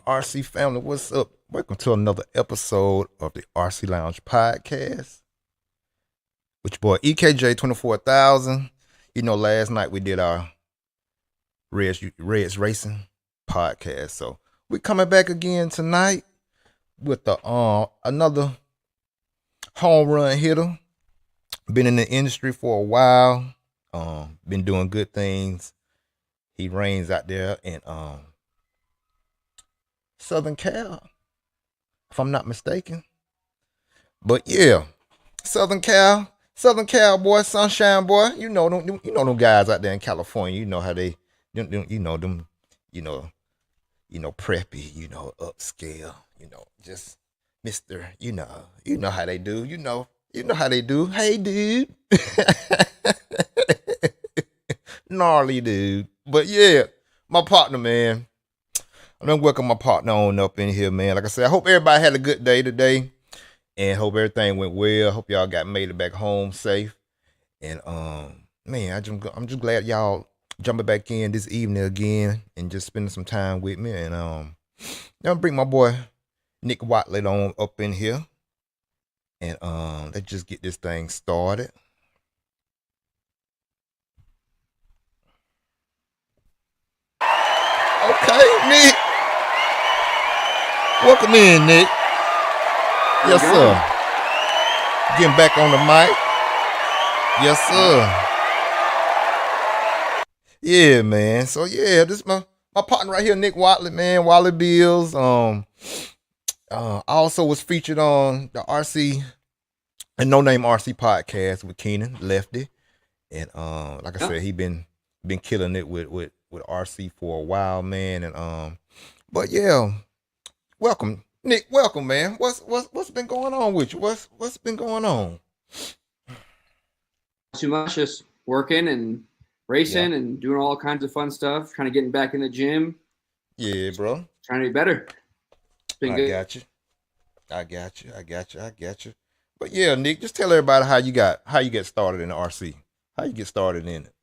RC family, what's up? Welcome to another episode of the RC Lounge podcast with your boy EKJ 24,000. You know, last night we did our Reds Racing podcast, so we coming back again tonight with the another home run hitter. Been in the industry for a while. Been doing good things. He reigns out there in Southern Cal, if I'm not mistaken. But yeah, Southern Cal boy, Sunshine boy. You know them guys out there in California. You know how they, you know them, you know, preppy, upscale, just Mister. You know how they do. You know how they do. Hey, dude, gnarly dude. But yeah, my partner, man. I'm gonna welcome my partner on up in here, man. Like I said, I hope everybody had a good day today. And hope everything went well. Hope y'all got made it back home safe. And man, I'm just glad y'all jumping back in this evening again and just spending some time with me. And I'm bring my boy Nick Wautlet on up in here. And let's just get this thing started. Okay, Nick. Welcome in, Nick. Yes, sir. Getting back on the mic. Yes, sir. Yeah, man. So yeah, this is my partner right here, Nick Watley, man. Wally Bills. I also was featured on the RC and No Name RC podcast with Keenan Lefty, and like I said, he been killing it with RC for a while, man. And but yeah, welcome, Nick. Welcome, man. What's been going on with you? What's been going on? Too much, just working and Yeah. racing and doing all kinds of fun stuff. Trying to get back in the gym. Yeah, bro. Trying to be better. It's been I good. got you. I got you. I got you. I got you. But yeah, Nick, just tell everybody how you get started in the RC. How you get started in it.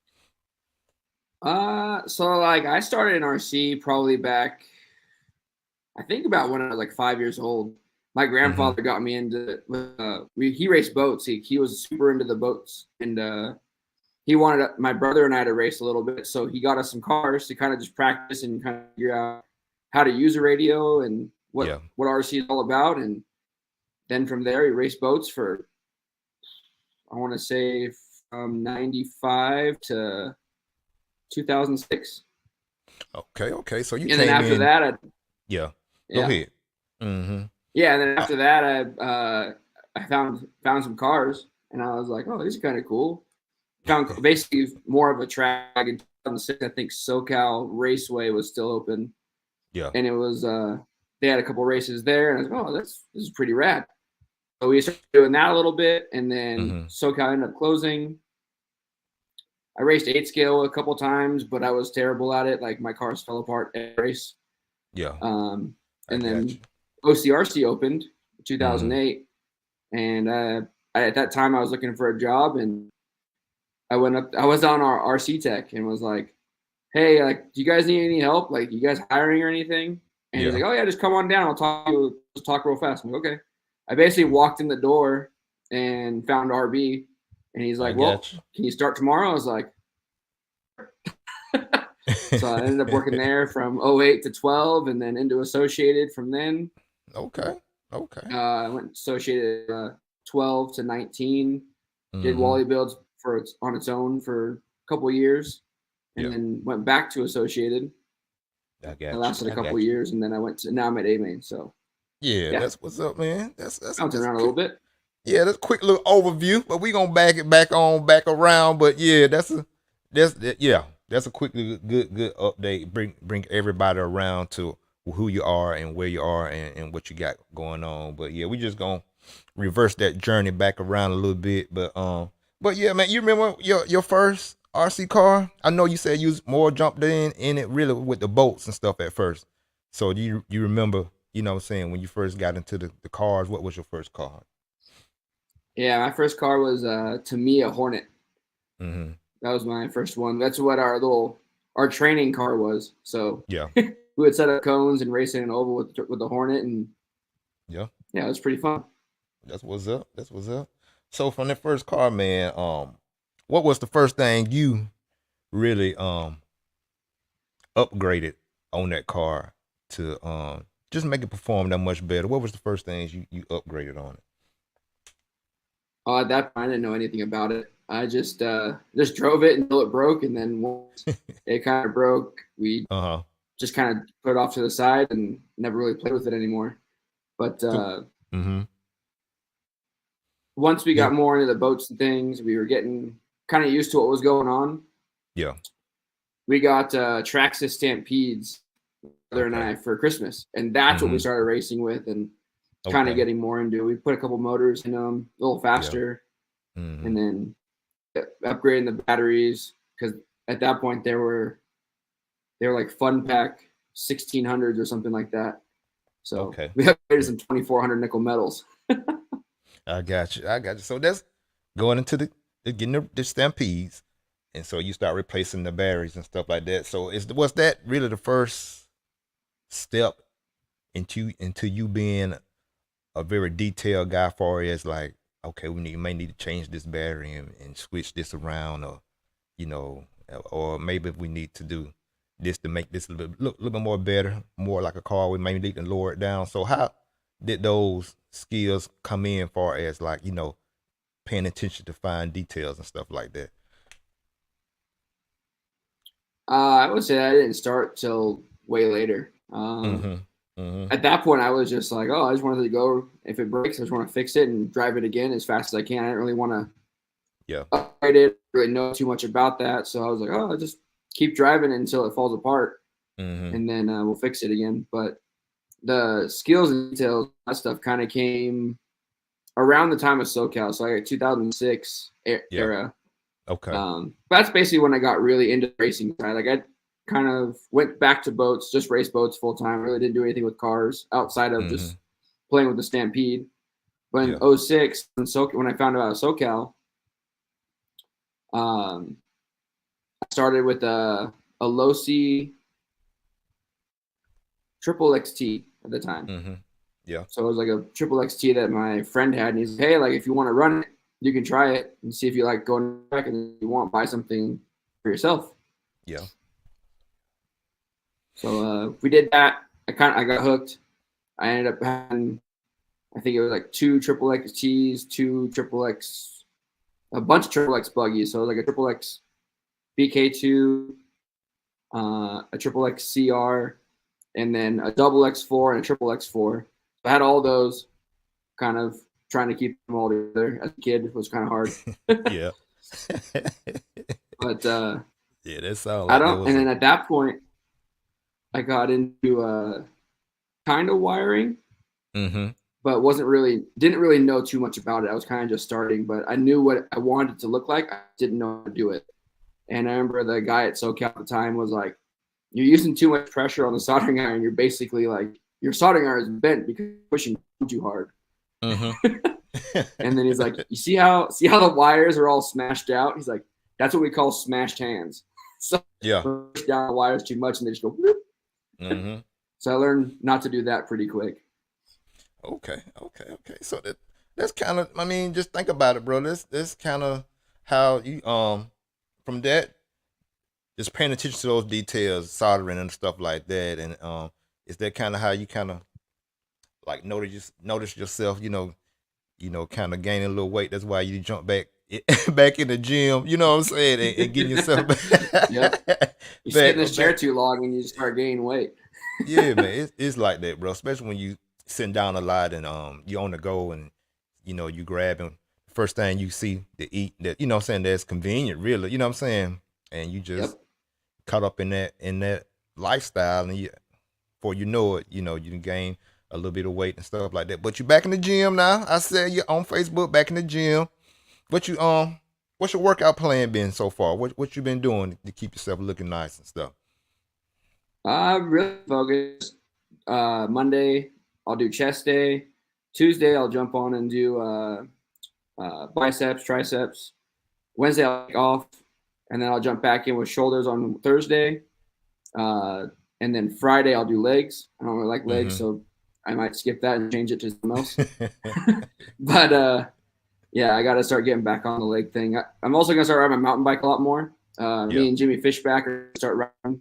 So like I started in RC probably back, I think about when I was like 5 years old. My Mm-hmm. grandfather got me into. He raced boats. He was super into the boats, and he wanted my brother and I to race a little bit. So he got us some cars to kind of just practice and kind of figure out how to use a radio and Yeah. what RC is all about. And then from there, he raced boats for, I want to say, from 95 to 2006. Okay. Okay. So you And then came after in. that, Yeah. Go yeah. ahead. Mm-hmm. Yeah. And then I, after that, I found some cars and I was like, oh, these are kind of cool. Found basically more of a track in 2006. I think SoCal Raceway was still open. yeah. And it was, they had a couple races there. And I was like, oh, this is pretty rad. So we started doing that a little bit. And then Mm-hmm. SoCal ended up closing. I raced 8 scale a couple times, but I was terrible at it. Like my cars fell apart every race. Yeah. I And got then you. OCRC opened in Mm-hmm. 2008, and at that time I was looking for a job, and I went up. I was on our RC Tech and was like, "Hey, like, do you guys need any help? Like, you guys hiring or anything?" And he's Yeah. like, "Oh yeah, just come on down. I'll talk. Just talk real fast." I'm like, "Okay." I basically walked in the door and found RB, and he's I like, got "Well, you. can you start tomorrow?" I was like, so I ended up working there from '08 to 12 and then into Associated from then. Okay. Okay. I went Associated 12 to 19, did Mm-hmm. Wally builds on its own for a couple of years, and Yeah. then went back to Associated. I I got you. lasted a I couple of got you. years, and then I went to now I'm at Amain. So Yeah, yeah, that's what's up, man. bouncing That's around a little quick. bit. Yeah, that's a quick little overview, but we gonna back it back around. But yeah, yeah, that's a quick good update. Bring everybody around to who you are and where you are and what you got going on. But yeah, we just gonna reverse that journey back around a little bit. But yeah, man, you remember your first RC car? I know you said you was more jumped in it really with the bolts and stuff at first. So do you remember? You know what I'm saying, when you first got into the cars, what was your first car? Yeah, my first car was to me a Hornet. Mm-hmm. That was my first one. That's what our training car was. So Yeah. we would set up cones and race in an oval with the Hornet, and Yeah. yeah, it was pretty fun. That's what's up. That's what's up. So from that first car, man, what was the first thing you really upgraded on that car to just make it perform that much better? What was the first things you upgraded on it? At that point, I didn't know anything about it. I just drove it until it broke, and then once it kind of broke, we Uh-huh. just kind of put it off to the side and never really played with it anymore. But So mm-hmm. once we Yeah. got more into the boats and things, we were getting kind of used to what was going on. Yeah. We got Traxxas Stampedes, brother and Okay. I, for Christmas, and that's what we Mm-hmm. started racing with, and kind of Okay. getting more into. We put a couple motors in them, a little Yeah. faster, Mm-hmm. and then upgrading the batteries because at that point they were like Fun Pack 1600s or something like that. So Okay. we upgraded some 2400 nickel metals. I got you. I got you. So that's going into getting the stampedes, and so you start replacing the batteries and stuff like that. So was that really the first step into you being a very detailed guy, far as like, okay, may need to change this battery and switch this around, or you know, or maybe if we need to do this to make this look a little bit more better, more like a car, we may need to lower it down. So how did those skills come in, far as like, paying attention to fine details and stuff like that? I would say I didn't start till way later. Mm-hmm. Mm-hmm. At that point, I was just like, oh, I just wanted to go. If it breaks, I just want to fix it and drive it again as fast as I can. I didn't really want to Yeah. upgrade it, really know too much about that. So I was like, oh, I'll just keep driving until it falls apart, Mm-hmm. and then we'll fix it again. But the skills and details, that stuff kind of came around the time of SoCal. So I got 2006 Yeah. era. Okay. That's basically when I got really into the racing side. Like I kind of went back to boats, just race boats full time. Really didn't do anything with cars outside of Mm-hmm. just playing with the Stampede. But in Yeah. '06, when I found out SoCal, I started with a Losi triple XT at the time. Mm-hmm. Yeah. So it was like a triple XT that my friend had, and he's like, hey, like if you want to run it, you can try it and see if you like going back, and you want buy something for yourself. Yeah. So we did that. I got hooked. I ended up having, I think it was like two triple XTs, two triple X, a bunch of triple X buggies. So it was like a triple X BK2, a triple X CR, and then a double X4 and a triple X4. So I had all those, kind of trying to keep them all together as a kid. It was kind of hard. Yeah. But Yeah, that sounds I like that don't. was And a. then at that point, I got into kind of wiring, Mm-hmm. but didn't really know too much about it. I was kind of just starting, but I knew what I wanted it to look like. I didn't know how to do it. And I remember the guy at SoCal at the time was like, "You're using too much pressure on the soldering iron. You're basically like your soldering iron is bent because you're pushing too hard." Mm-hmm. And then he's like, "You see how the wires are all smashed out?" He's like, "That's what we call smashed hands." So Yeah. push down the wires too much, and they just go. Whoop. Mm-hmm. So I learned not to do that pretty quick. Okay. Okay. Okay. So that's kind of. I mean, just think about it, bro. That's kind of how you from that, just paying attention to those details, soldering and stuff like that, and is that kind of how you kind of like notice yourself, kind of gaining a little weight. That's why you jump back back in the gym. You know what I'm saying, and getting yourself Yep. back You sit in this chair back. too long and you just start gaining weight. Yeah, man, it's like that, bro. Especially when you sitting down a lot and you on the go, and you grabbing first thing you see to eat that, what I'm saying, that's convenient, really. You know what I'm saying, and you just Yep. caught up in that lifestyle, and before you know it, you can gain a little bit of weight and stuff like that. But you back in the gym now. I said you on Facebook, back in the gym. What you what's your workout plan been so far? What you been doing to keep yourself looking nice and stuff? I'm really focused. Monday, I'll do chest day. Tuesday, I'll jump on and do biceps, triceps. Wednesday, I'll take off. and then I'll jump back in with shoulders on Thursday. And then Friday I'll do legs. I don't really like legs, Mm-hmm. so I might skip that and change it to something else. But yeah, I got to start getting back on the leg thing. I'm also gonna start riding my mountain bike a lot more. Yeah. Me and Jimmy Fishback are gonna start riding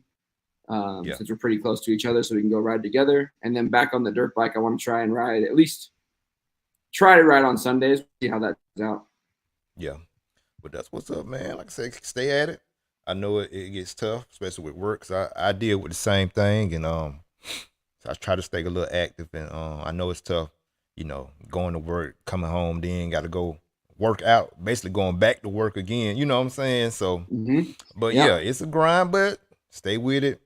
Yeah. since we're pretty close to each other, so we can go ride together. And then back on the dirt bike, I want to try and ride at least try to ride on Sundays. See how that goes out. Yeah. But that's what's up, man. Like I said, stay at it. I know it gets tough, especially with work. 'Cause I deal with the same thing, and so I try to stay a little active. And I know it's tough, going to work, coming home, then got to go work out, basically going back to work again. You know what I'm saying? So, Mm-hmm. but yeah, Yeah. it's a grind, but stay with it.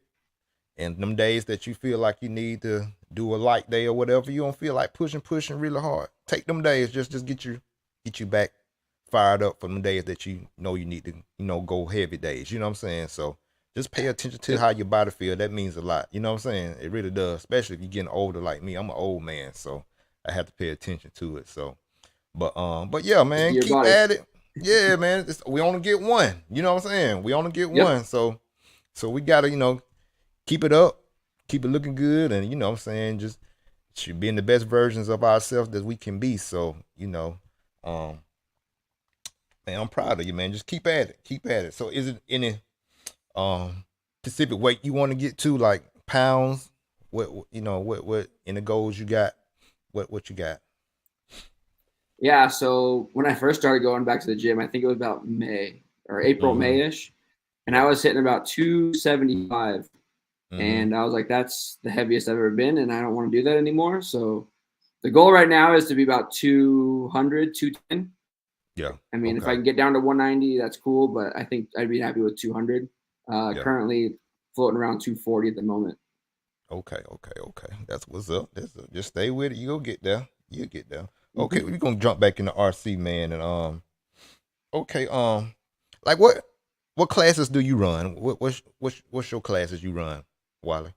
And them days that you feel like you need to do a light day or whatever, you don't feel like pushing really hard. Take them days, just get you back fired up for them days that you know you need to, go heavy days. You know what I'm saying? So just pay attention to Yep. how your body feel. That means a lot. You know what I'm saying? It really does, especially if you're getting older like me. I'm an old man, so I have to pay attention to it. So but yeah, Just man, your keep body. at it. Yeah, man. We only get one. You know what I'm saying? We only get Yep. one. So we gotta, keep it up, keep it looking good, and you know what I'm saying, just should be in the best versions of ourselves that we can be. So, um, man, I'm proud of you, man. Just keep at it. Keep at it. So is it any specific weight you want to get to, like pounds? What in the goals you got? What you got? Yeah. So when I first started going back to the gym, I think it was about May or April, Mm-hmm. May-ish, and I was hitting about 275. Mm-hmm. And I was like, that's the heaviest I've ever been, and I don't want to do that anymore. So the goal right now is to be about 200, 210. Yeah. I mean, if I Okay. can get down to 190, that's cool, but I think I'd be happy with 200. Yeah. Currently floating around 240 at the moment. Okay. Okay. Okay. That's what's up. Just stay with it. You'll get there. You'll get there. Okay, Mm-hmm. we're gonna jump back in the RC, man, and okay, like what classes do you run? What's your classes you run, Wally?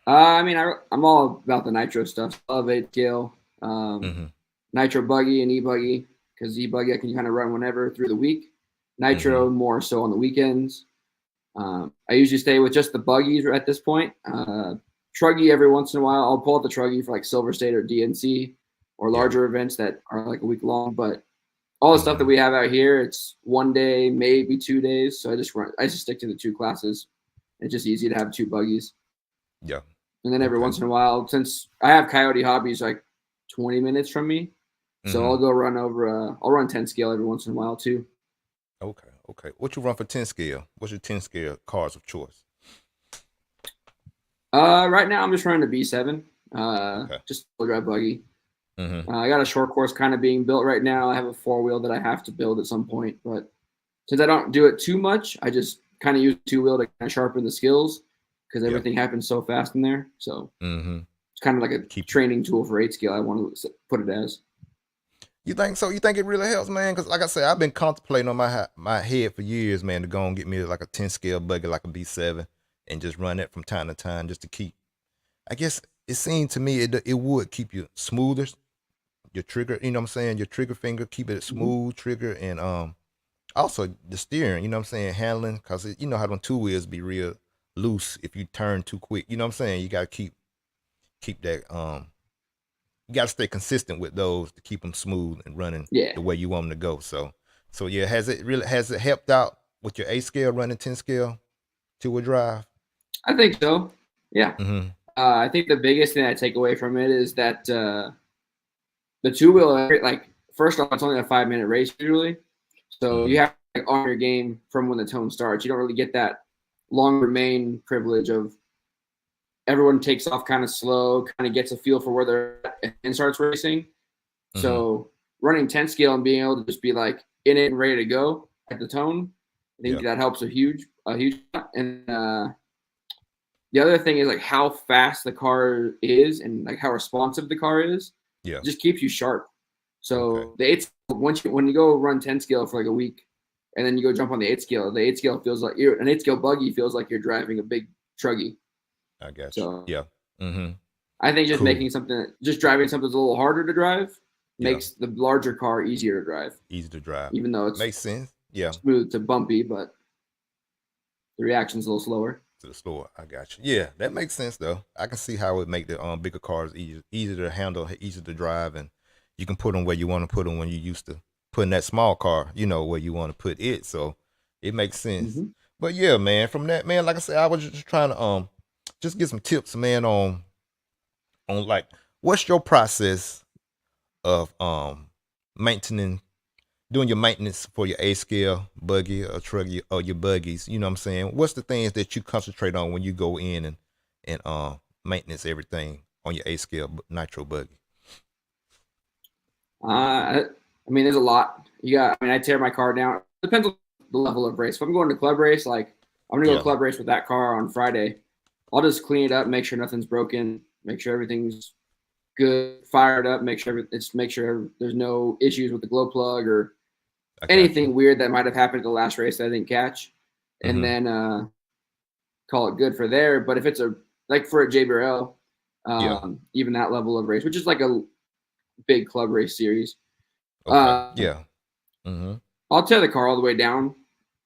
I mean, I'm all about the nitro stuff. I love 8 scale, Mm-hmm. nitro buggy and e-buggy, because e-buggy I can kind of run whenever through the week. Mm-hmm. Nitro more so on the weekends. I usually stay with just the buggies at this point. Truggy every once in a while. I'll pull out the truggy for like Silver State or DNC or Yeah. larger events that are like a week long. But all the stuff that Mm-hmm. we have out here, it's one day, maybe 2 days. So I just stick to the two classes. It's just easy to have two buggies. Yeah. And then every Okay. once in a while, since I have Coyote Hobbies like 20 minutes from me, so Mm-hmm. I'll go run over. I'll run 10 scale every once in a while too. Okay. Okay. What you run for 10 scale? What's your 10 scale cars of choice? Right now I'm just running a B7, Okay. just a drive buggy. Mm-hmm. I got a short course kind of being built right now. I have a 4-wheel that I have to build at some point, but since I don't do it too much, I just kind of use 2-wheel to kind of sharpen the skills because Yeah. everything happens so fast in there. So Mm-hmm. it's kind of like a Keep training tool for 8 scale. I want to put it as. You think so? You think it really helps, man? Because like I said, I've been contemplating on my head for years, man, to go and get me like a 10 scale buggy, like a B7, and just run that from time to time, just to keep. I guess it seemed to me it would keep you smoother, your trigger. You know what I'm saying? Your trigger finger, keep it Mm-hmm. smooth trigger, and also the steering. You know what I'm saying? Handling, because you know how them two wheels be real loose if you turn too quick. You know what I'm saying? You gotta keep that you got to stay consistent with those to keep them smooth and running Yeah, the way you want them to go. So yeah, has it helped out with your 8 scale running 10 scale 2-wheel drive? I think so. Yeah. Mm-hmm. I think the biggest thing I take away from it is that the 2-wheel, like, first off, it's only a 5-minute race usually. So Mm-hmm. you have to like, on your game from when the tone starts. You don't really get that long remain privilege of everyone takes off kind of slow, kind of gets a feel for where they're at and starts racing. Mm-hmm. So running 10 scale and being able to just be like in it and ready to go at the tone, I think Yeah. that helps a huge. And the other thing is like how fast the car is and like how responsive the car is. Yeah. It just keeps you sharp. Okay. So the 8 when you go run 10 scale for like a week, and then you go jump on the 8 scale feels like an 8 scale buggy feels like you're driving a big truggy. I got you. So Yeah. Mm-hmm. I think Cool. just driving something that's a little harder to drive Yeah. makes the larger car easier to drive, Easy to drive. even though it's Makes sense. Yeah. smooth to bumpy, but the reaction's a little slower. To the store. I got you. Yeah, that makes sense though. I can see how it make the bigger cars easy to handle, easy to drive, and you can put them where you want to put them when you used to putting that small car, where you want to put it. So it makes sense. Hmm. But yeah, man, from that, man, like I said, I was just trying to just get some tips, man, on like what's your process of maintaining doing your maintenance for your A scale buggy or truck or your buggies. You know what I'm saying? What's the things that you concentrate on when you go in and maintenance everything on your A scale nitro buggy? I mean, there's a lot. I tear my car down. It depends on the level of race. If I'm going to club race, like I'm gonna go Yeah. club race with that car on Friday, I'll just clean it up, make sure nothing's broken, make sure everything's good, fire it up, make sure there's no issues with the glow plug or I got you. anything weird that might have happened at the last race that I didn't catch, and Mm-hmm. then call it good for there. But if it's like for a JBRL, Yeah. even that level of race, which is like a big club race series, Okay. uh, Yeah. Mm-hmm. I'll tear the car all the way down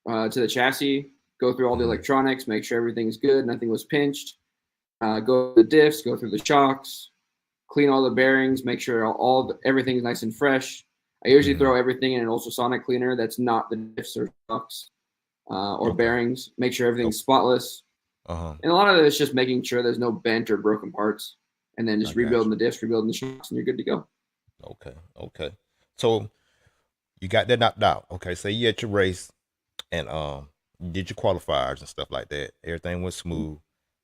to the chassis, go through all the Mm-hmm. electronics, make sure everything's good, nothing was pinched, go through the diffs, go through the shocks, clean all the bearings, make sure everything's nice and fresh. I usually Mm-hmm. throw everything in an ultrasonic cleaner that's not the diffs or shocks or Okay. bearings. Make sure everything's Okay. spotless. Uh-huh. And a lot of it is just making sure there's no bent or broken parts, and then I just got rebuilding the diffs, rebuilding the shocks, and you're good to go. you. Okay. Okay. So you got that knocked out. Okay. Say you at your race and you did your qualifiers and stuff like that. Everything went smooth.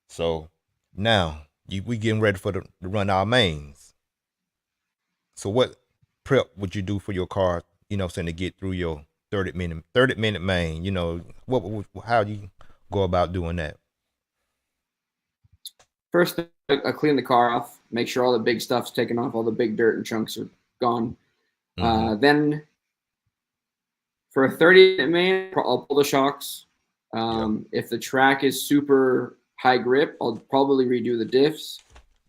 So now we getting ready for to run our mains. So what prep would you do for your car? Saying to get through your 30-minute main. How do you go about doing that? First, I clean the car off, make sure all the big stuff's taken off, all the big dirt and chunks are gone. Mm-hmm. Then for a 30-minute main, I'll pull the shocks. Yeah. If the track is super high grip, I'll probably redo the diffs.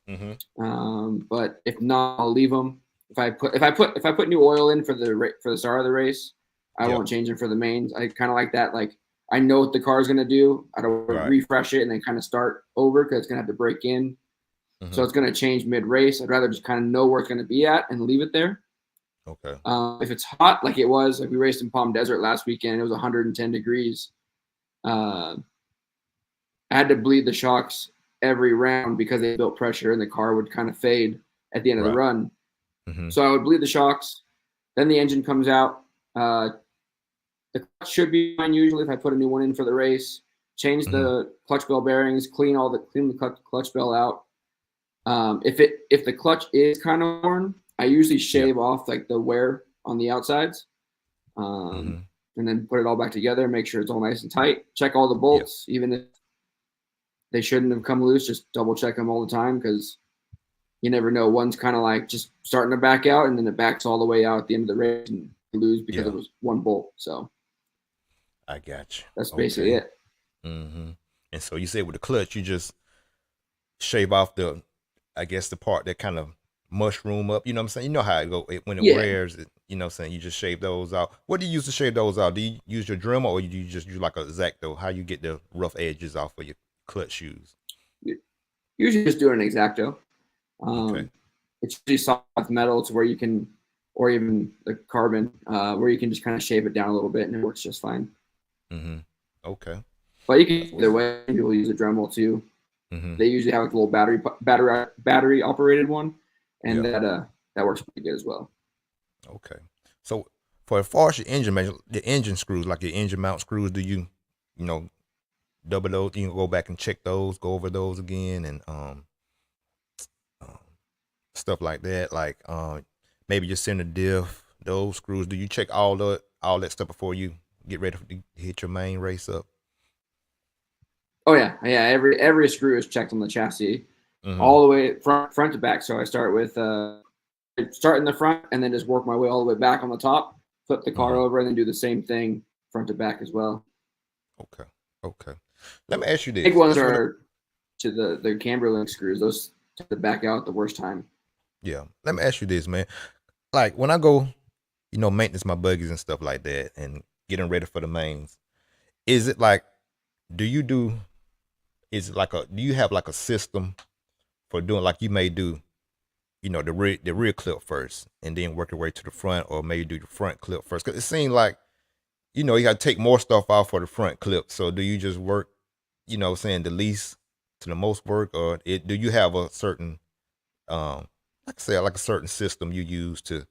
Mm-hmm. But if not, I'll leave them. If I put new oil in for the start of the race, I Yeah. won't change them for the mains. I kind of like that. Like I know what the car is gonna do. I don't want to Right. refresh it and then kind of start over because it's gonna have to break in. So Mm-hmm. it's gonna change mid race. I'd rather just kind of know where it's gonna be at and leave it there. Okay. If it's hot, like it was, like we raced in Palm Desert last weekend, it was 110 degrees. Uh, I had to bleed the shocks every round because they built pressure and the car would kind of fade at the end of the Right. run. Mm-hmm. So I would bleed the shocks. Then the engine comes out. The clutch should be fine usually if I put a new one in for the race. Change Mm-hmm. the clutch bell bearings, clean the clutch bell out. If the clutch is kind of worn, I usually Yeah. shave off like the wear on the outsides, Mm-hmm. and then put it all back together. Make sure it's all nice and tight. Check all the Yeah. bolts, even if they shouldn't have come loose. Just double check them all the time because you never know. One's kind of like just starting to back out, and then it backs all the way out at the end of the race, and you lose because Yeah. it was one bolt. So I got you. that's basically Okay. it. Mm-hmm. And so you said with the clutch, you just shave off I guess the part that kind of mushroom up. You know what I'm saying? You know how it go when it Yeah. wears. You know what I'm saying? You just shave those out. What do you use to shave those out? Do you use your Dremel or do you just use like a X-Acto? How you get the rough edges off of your clutch shoes? Usually just do an X-Acto. Okay. It's usually soft metal to where you can, or even the carbon, where you can just kind of shave it down a little bit and it works just fine. Mm-hmm. Okay. But you can either way. People use a Dremel too. Mm-hmm. They usually have like a little battery operated one, and Yeah. that works pretty good as well. Okay. So for as far as your engine measure, the engine screws, like your engine mount screws, do you know, double those? You can go back and check those, go over those again, and um, stuff like that. Like maybe your center diff, those screws. Do you check all that stuff before you get ready to hit your main race up? Oh yeah. Every screw is checked on the chassis Mm-hmm. all the way front to back. So I start in the front and then just work my way all the way back on the top, flip the car Mm-hmm. over, and then do the same thing front to back as well. Okay. Okay. Let me ask you Big this. ones Just want to, are to the camber link screws. Those tend to back out at the worst time. yeah. Let me ask you this, man. Like when I go, maintenance my buggies and stuff like that, and getting ready for the mains. Is it like, do you do? Is it like do you have like a system for doing, like you may do, the rear clip first and then work your way to the front, or maybe do the front clip first? Because it seems like, you got to take more stuff out for the front clip. So do you just work, saying the least to the most work, or do you have a certain, like I said, like a certain system you use to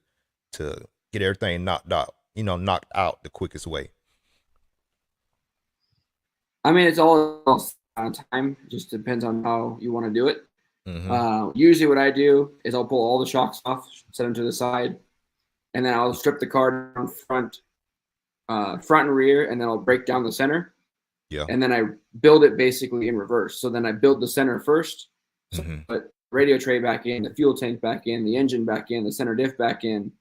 get everything knocked out the quickest way? I mean, it's all on time. It just depends on how you want to do it. Mm-hmm. Usually, what I do is I'll pull all the shocks off, set them to the side, and then I'll strip the car down front and rear, and then I'll break down the center, Yeah. and then I build it basically in reverse. So then I build the center first, so Mm-hmm. put radio tray back in, the fuel tank back in, the engine back in, the center diff back in,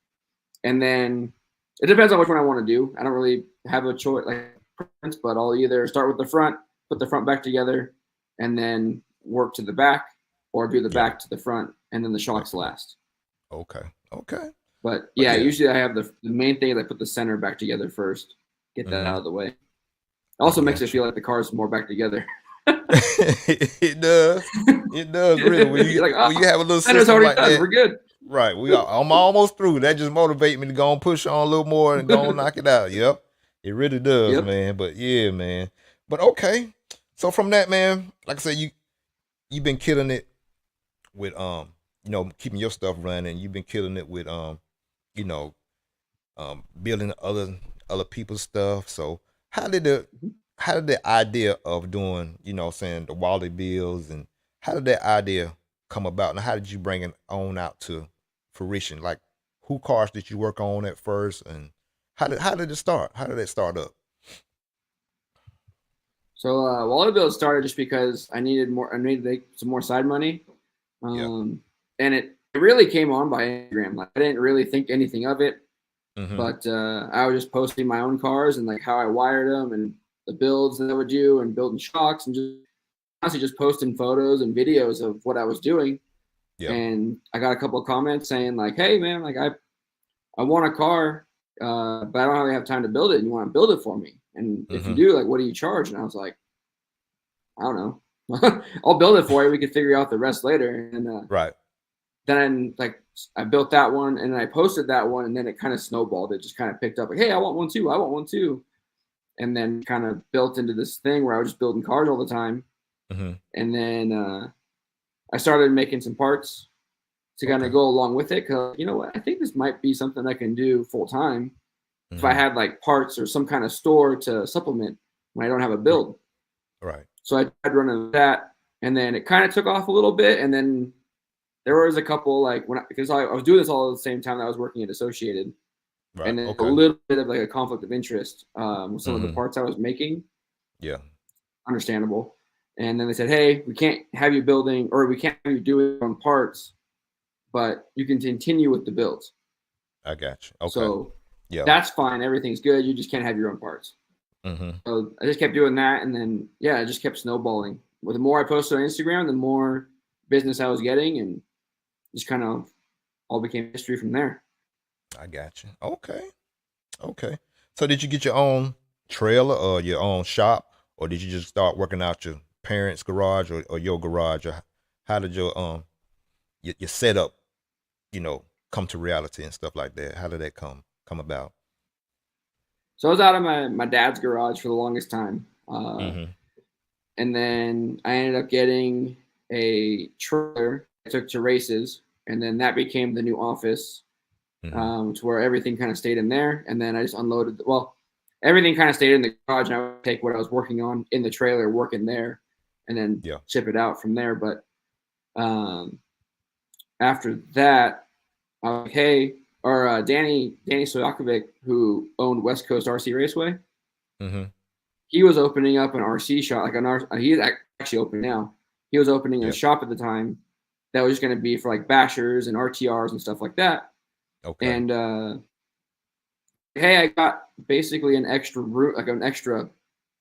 and then it depends on which one I want to do. I don't really have a choice, like preference, but I'll either start with the front, put the front back together, and then work to the back, or do the back to the front, and then the shocks last. Okay. Okay. But yeah, usually I have the main thing is I put the center back together first, get that out of the way. It also makes it feel like the car's more back together. It does. It does, really. When you, like, when you have a little center's system already like done. that, We're good. right? I'm almost through. That just motivates me to go and push on a little more and go and knock it out. Yep, it really does, man. But yeah, man. But okay. So from that, man, like I said, you've been killing it with keeping your stuff running. You've been killing it with you know building other people's stuff. So how did the idea of doing, saying the Wally bills, and how did that idea come about, and how did you bring it on out to fruition? Like, who cars did you work on at first, and how did it start? How did it start up? So Wally Bill started just because I needed some more side money, Yeah. and it really came on by Instagram. Like, I didn't really think anything of it, but I was just posting my own cars and like how I wired them and the builds that I would do, and building shocks, and just honestly just posting photos and videos of what I was doing. Yeah. And I got a couple of comments saying like, "Hey man, like I want a car, but I don't really have time to build it. And you want to build it for me? And if you do, like, what do you charge?" And I was like, "I don't know. I'll build it for you. We can figure out the rest later." And Right. then like I built that one, and then I posted that one, and then it kind of snowballed. It just kind of picked up like, "Hey, I want one too. I want one too." And then kind of built into this thing where I was just building cars all the time. And then I started making some parts to kind of go along with it, because you know what, I think this might be something I can do full time if I had like parts or some kind of store to supplement when I don't have a build. Right. So I tried running that, and then it kind of took off a little bit, and then there was a couple like because I was doing this all at the same time that I was working at Associated, Right. and then Okay. a little bit of like a conflict of interest with some of the parts I was making. Yeah. Understandable. And then they said, "Hey, we can't have you building, or we can't have you doing your own parts, but you can continue with the builds." I got you. Okay. So yeah, that's fine. Everything's good. You just can't have your own parts. So I just kept doing that, and then it just kept snowballing. Well, the more I posted on Instagram, the more business I was getting, and just kind of all became history from there. I got you. Okay. Okay. So did you get your own trailer or your own shop, or did you just start working out your parents' garage, or your garage, or how did your setup, come to reality and stuff like that? How did that come about? So I was out of my dad's garage for the longest time. And then I ended up getting a trailer I took to races, and then that became the new office, to where everything kind of stayed in there. And then I just unloaded. Everything kind of stayed in the garage, and I would take what I was working on in the trailer, work in there, and then ship it out from there. But after that, I was like, hey, or Danny Sojakovic, who owned West Coast RC Raceway, he was opening up an RC shop, like he's actually open now. He was opening a shop at the time that was just going to be for like bashers and RTRs and stuff like that. Okay. And hey, I got basically an extra room, like an extra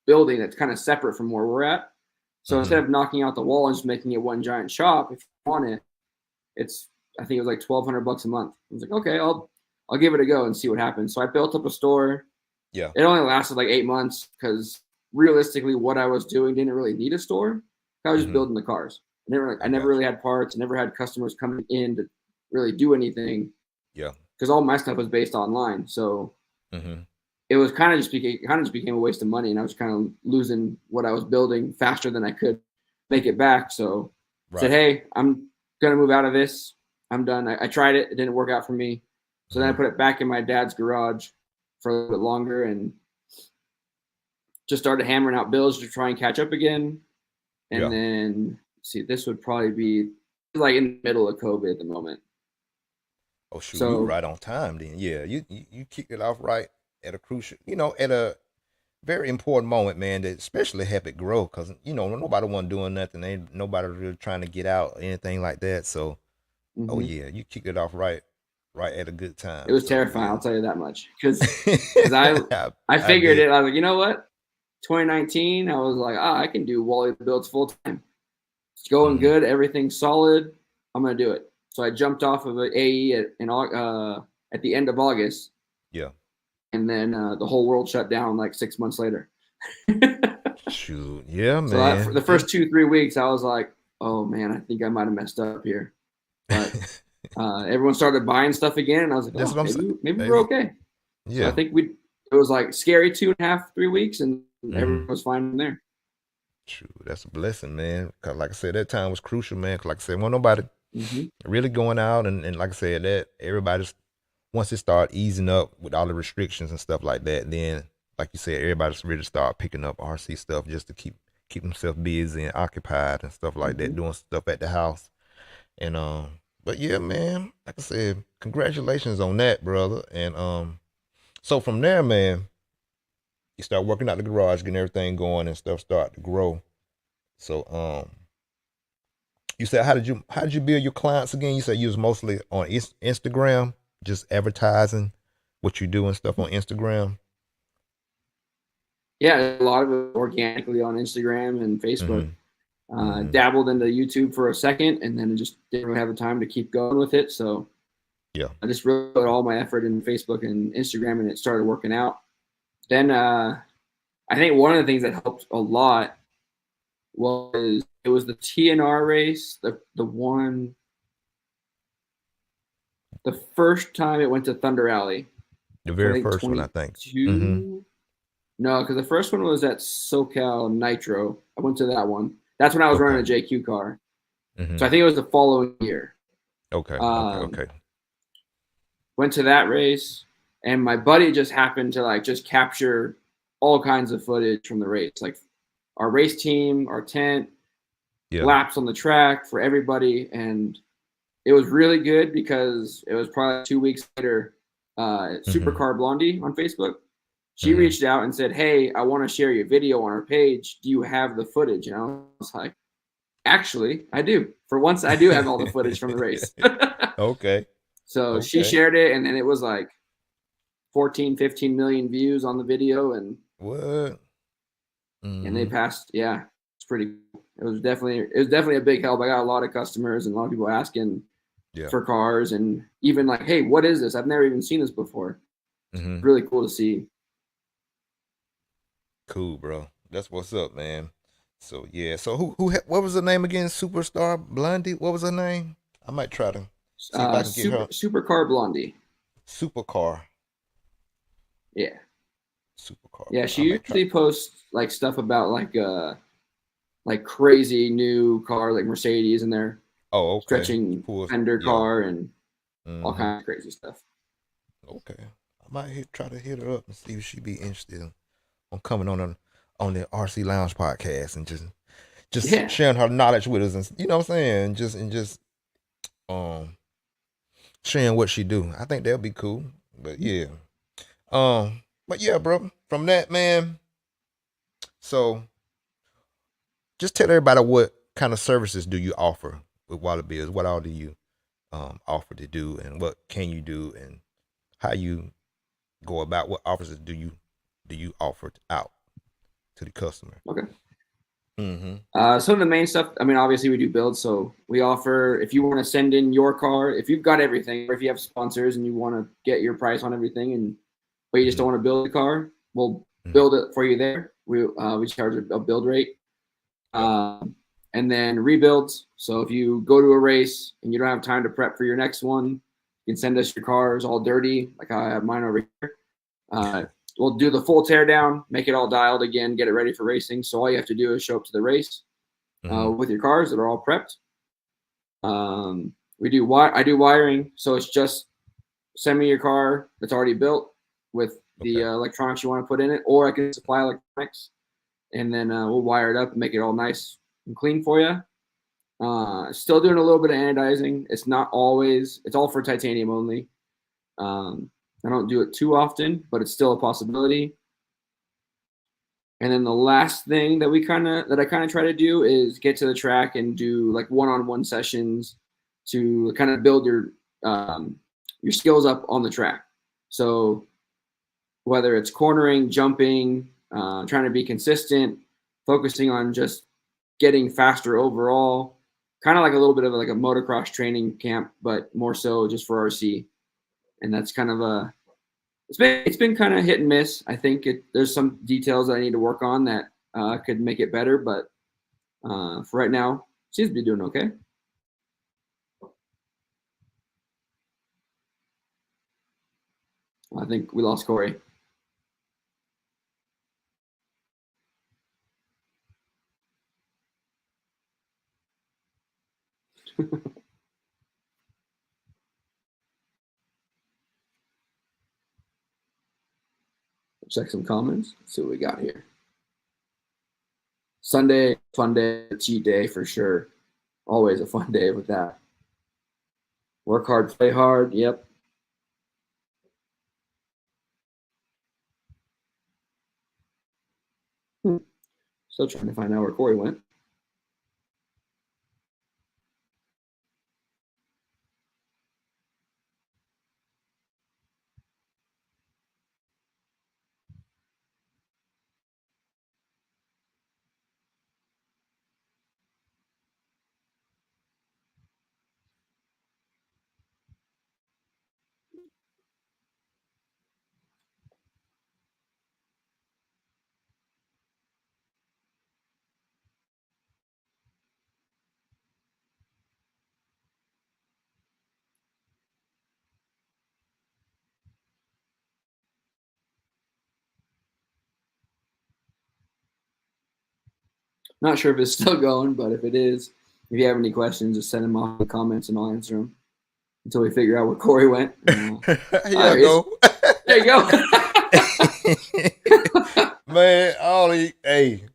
building that's kind of separate from where we're at. So instead of knocking out the wall and just making it one giant shop, if you want it, I think it was like $1,200 a month. I was like, okay, I'll give it a go and see what happens. So I built up a store Yeah. It only lasted like 8 months because realistically, what I was doing didn't really need a store. I was just Mm-hmm. building the cars. I I never got really had parts. I never had customers coming in to really do anything you. Yeah. because all my stuff was based online. So Mm-hmm. it was kind of just became a waste of money, and I was kind of losing what I was building faster than I could make it back. So I said, Right. hey, I'm gonna move out of this. I'm done. I tried it. It didn't work out for me. So then I Mm-hmm. put it back in my dad's garage for a little bit longer and just started hammering out bills to try and catch up again. And Yeah. then see, this would probably be like in the middle of COVID at the moment. Oh shoot, you were So right on time then. Yeah, you kicked it off right at a crucial, at a very important moment, man. That especially help it grow, cause nobody want doing nothing. Ain't nobody really trying to get out or anything like that. So, oh mhm. yeah, you kicked it off right at a good It time. was So terrifying. yeah, I'll tell you that much because I I figured bet. it. I was like, you know what? 2019, I was like, I can do Wally builds full time. It's going Hmm. good. Everything's solid. I'm gonna do it. So I jumped off of an AE at the end of August, Yeah. and then the whole world shut down like 6 months later. Shoot. Yeah, So for the man. first 2-3 weeks, I was like, oh man, I think I might have messed up here. But everyone started buying stuff again, and I was like, That's oh, what I'm maybe we're saying. okay. So I Yeah. think it was like scary 2.5-3 weeks, and Hmm. everyone was fine from there. True. That's a blessing, man. Cause like I said, that time was crucial, man. 'Cause like I said, when nobody Mm-hmm. really going out, and like I said, that everybody's once it start easing up with all the restrictions and stuff like that, then like you said, everybody's really start picking up RC stuff just to keep themselves busy and occupied and stuff like Mm-hmm. that, doing stuff at the house. And but yeah, man, like I said, congratulations on that, brother. And so from there, man, you start working out the garage, getting everything going and stuff start to grow. So you said how did you build your clients again? You said you was mostly on Instagram, just advertising what you do and stuff on Instagram. Yeah, a lot of it organically on Instagram and Facebook. Mm-hmm. Mm-hmm. Dabbled into YouTube for a second, and then just didn't really have the time to keep going with it. So Yeah. I just really put all my effort in Facebook and Instagram, and it started working out. Then I think one of the things that helped a lot was it was the TNR race, the first time it went to Thunder Alley. The So I very think first one, I think. Mm-hmm. 22. No, because the first one was at SoCal Nitro. I went to that one. That's when I was running Okay. a JQ car. Mm-hmm. So I think it was the following year. Okay. Okay. Um, Okay. went to that race, and my buddy just happened to like just capture all kinds of footage from the race, like our race team, our tent, Yeah. laps on the track for everybody, and it was really good because it was probably 2 weeks later. Mm-hmm. Supercar Blondie on Facebook, she Mm-hmm. reached out and said, "Hey, I want to share your video on our page. Do you have the footage?" And I was like, "Actually, I do. For once, I do have all the footage from the race." Okay. So she Okay. shared it, and then it was like 14, 15 million views on the video, What? and they Mm-hmm. passed. Yeah, it's pretty cool. It was definitely a big help. I got a lot of customers and a lot of people asking Yeah. for cars, and even like, "Hey, what is this? I've never even seen this before." Mm-hmm. Really cool to see. Cool, bro. That's what's up, man. So yeah. So what was her name again? Superstar Blondie. What was her name? I might try to see if I can get her. Supercar Blondie. Supercar. Yeah. Supercar. Yeah, I she might try. usually posts like stuff about like crazy new car like Mercedes and their Oh, okay. stretching Pulls. fender Yeah. car and all Mm-hmm. kinds of crazy stuff. Okay. I might try to hit her up and see if she'd be interested on coming on the RC Lounge podcast and just Yeah. sharing her knowledge with us, and you know what I'm saying, just um sharing what she do. I think that'll be cool. But yeah. But yeah, bro. From that, man. So just tell everybody what kind of services do you offer with Water Bills? What all do you offer to do, and what can you do, and how you go about what offers do you offer out to the customer? Okay. Mm-hmm. Some of the main stuff, I mean, obviously we do builds. So we offer, if you want to send in your car, if you've got everything, or if you have sponsors and you want to get your price on everything but you just Mm-hmm. don't want to build a car, we'll Mhm. build it for you there. We charge a build rate. Yep. And then rebuilds. So if you go to a race and you don't have time to prep for your next one, you can send us your cars all dirty, like I have mine over here. We'll do the full tear down, make it all dialed again, get it ready for racing. So all you have to do is show up to the race Mhm. with your cars that are all prepped. I do wiring, so it's just send me your car that's already built with the Okay. electronics you want to put in it, or I can supply electronics, and then we'll wire it up and make it all nice and clean for you. Still doing a little bit of anodizing. It's not always. It's all for titanium only. I don't do it too often, but it's still a possibility. And then the last thing that I kind of try to do is get to the track and do like one-on-one sessions to kind of build your skills up on the track. So whether it's cornering, jumping, trying to be consistent, focusing on just getting faster overall, kind of like a little bit of like a motocross training camp, but more so just for RC. And that's kind of it's been kind of hit and miss. I think there's some details that I need to work on that could make it better, but for right now, seems to be doing okay. I think we lost Corey. Check some comments. Let's see what we got here. Sunday, fun day, cheat day for sure. Always a fun day with that. Work hard, play hard. Yep. Still trying to find out where Corey went. Not sure if it's still going, but if it is, if you have any questions, just send them off in the comments and I'll answer them until we figure out where Corey went. Here I There he is. go. There you go. Man, hey,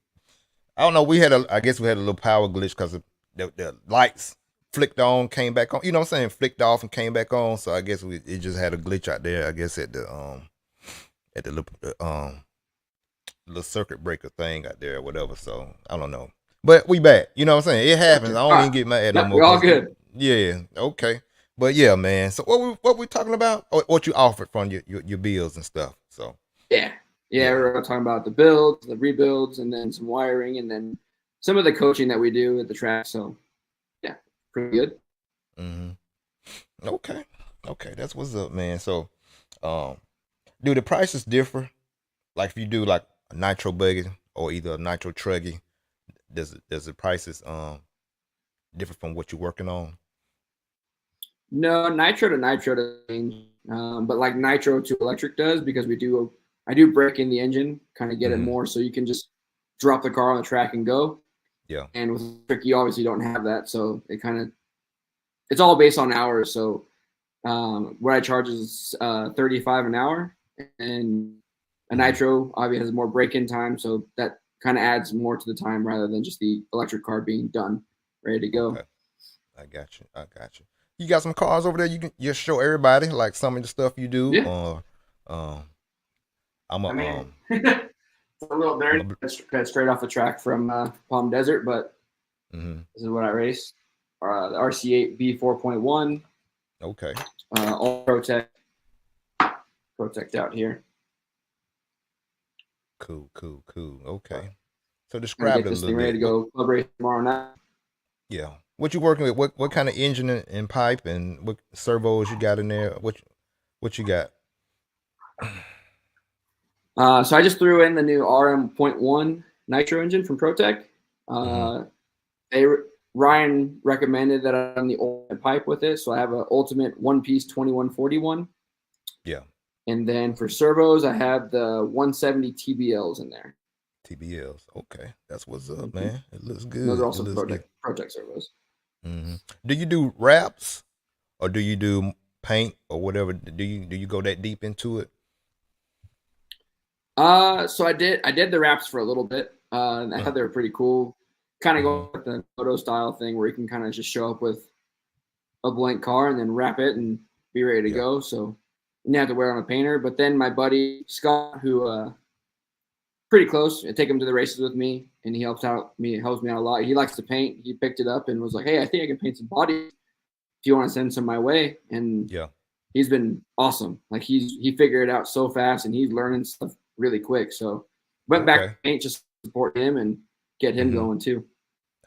I don't know. I guess we had a little power glitch because the lights flicked on, came back on. You know what I'm saying? Flicked off and came back on. So I guess it just had a glitch out there. I guess at the little circuit breaker thing out there or whatever. So I don't know. But we back. You know what I'm saying? It happens. Gotcha. I All don't right. even get mad no Yep, more. we're all good. Yeah, okay. But yeah, man. So what we talking about? What you offered from your bills and stuff. So Yeah. Yeah, yeah. we're talking about the builds, the rebuilds, and then some wiring, and then some of the coaching that we do at the track. So yeah, pretty good. Mm-hmm. Okay. Okay, that's what's up, man. So, um, do the prices differ? Like if you do like a nitro buggy or either a nitro truggy, does the prices differ from what you're working on? No, nitro to nitro to change, but like nitro to electric does because I do break in the engine, kind of get it Mm-hmm. more so you can just drop the car on the track and go. Yeah. And with electric, you obviously don't have that, so it's all based on hours. So what I charge is 35 an hour, and a Mm-hmm. nitro obviously has more break-in time, so that kind of adds more to the time rather than just the electric car being done, ready to go. Okay. I got you. I got you. You got some cars over there you can just show everybody like some of the stuff you do Yeah, or um I'm a I mean, it's a little I'm dirty. a That's straight off the track from Palm Desert, but mm-hmm. this is what I race. The RC8 B4.1, Okay. all Protect out here. Cool, cool, cool. Okay. So Gonna describe get it a this little thing ready to bit. What go club race tomorrow night. yeah. What you working with? What kind of engine and pipe and what servos you got in there? What you got? So I just threw in the new RM.1 nitro engine from ProTech. They Ryan recommended that I run the ultimate pipe with it, so I have an ultimate one-piece 2141. Yeah. And then for servos, I have the 170 TBLs in there. TBLs. Okay, that's what's up, man. It looks good. Those are It also looks good. project servos. Do you do wraps or do you do paint or whatever? Do you go that deep into it? So I did the wraps for a little bit. I Uh, thought they were pretty cool. Kind of mm-hmm. go with the photo style thing where you can kind of just show up with a blank car and then wrap it and be ready to Yeah. go. So you have to wear it on a painter. But then my buddy Scott, who pretty close, I take him to the races with me, and he helps me out a lot. He likes to paint. He picked it up and was like, "Hey, I think I can paint some bodies. If you want to send some my way." And Yeah. he's been awesome. Like he figured it out so fast, and he's learning stuff really quick. So went back Okay. to paint just to support him and get him Mm-hmm. going too.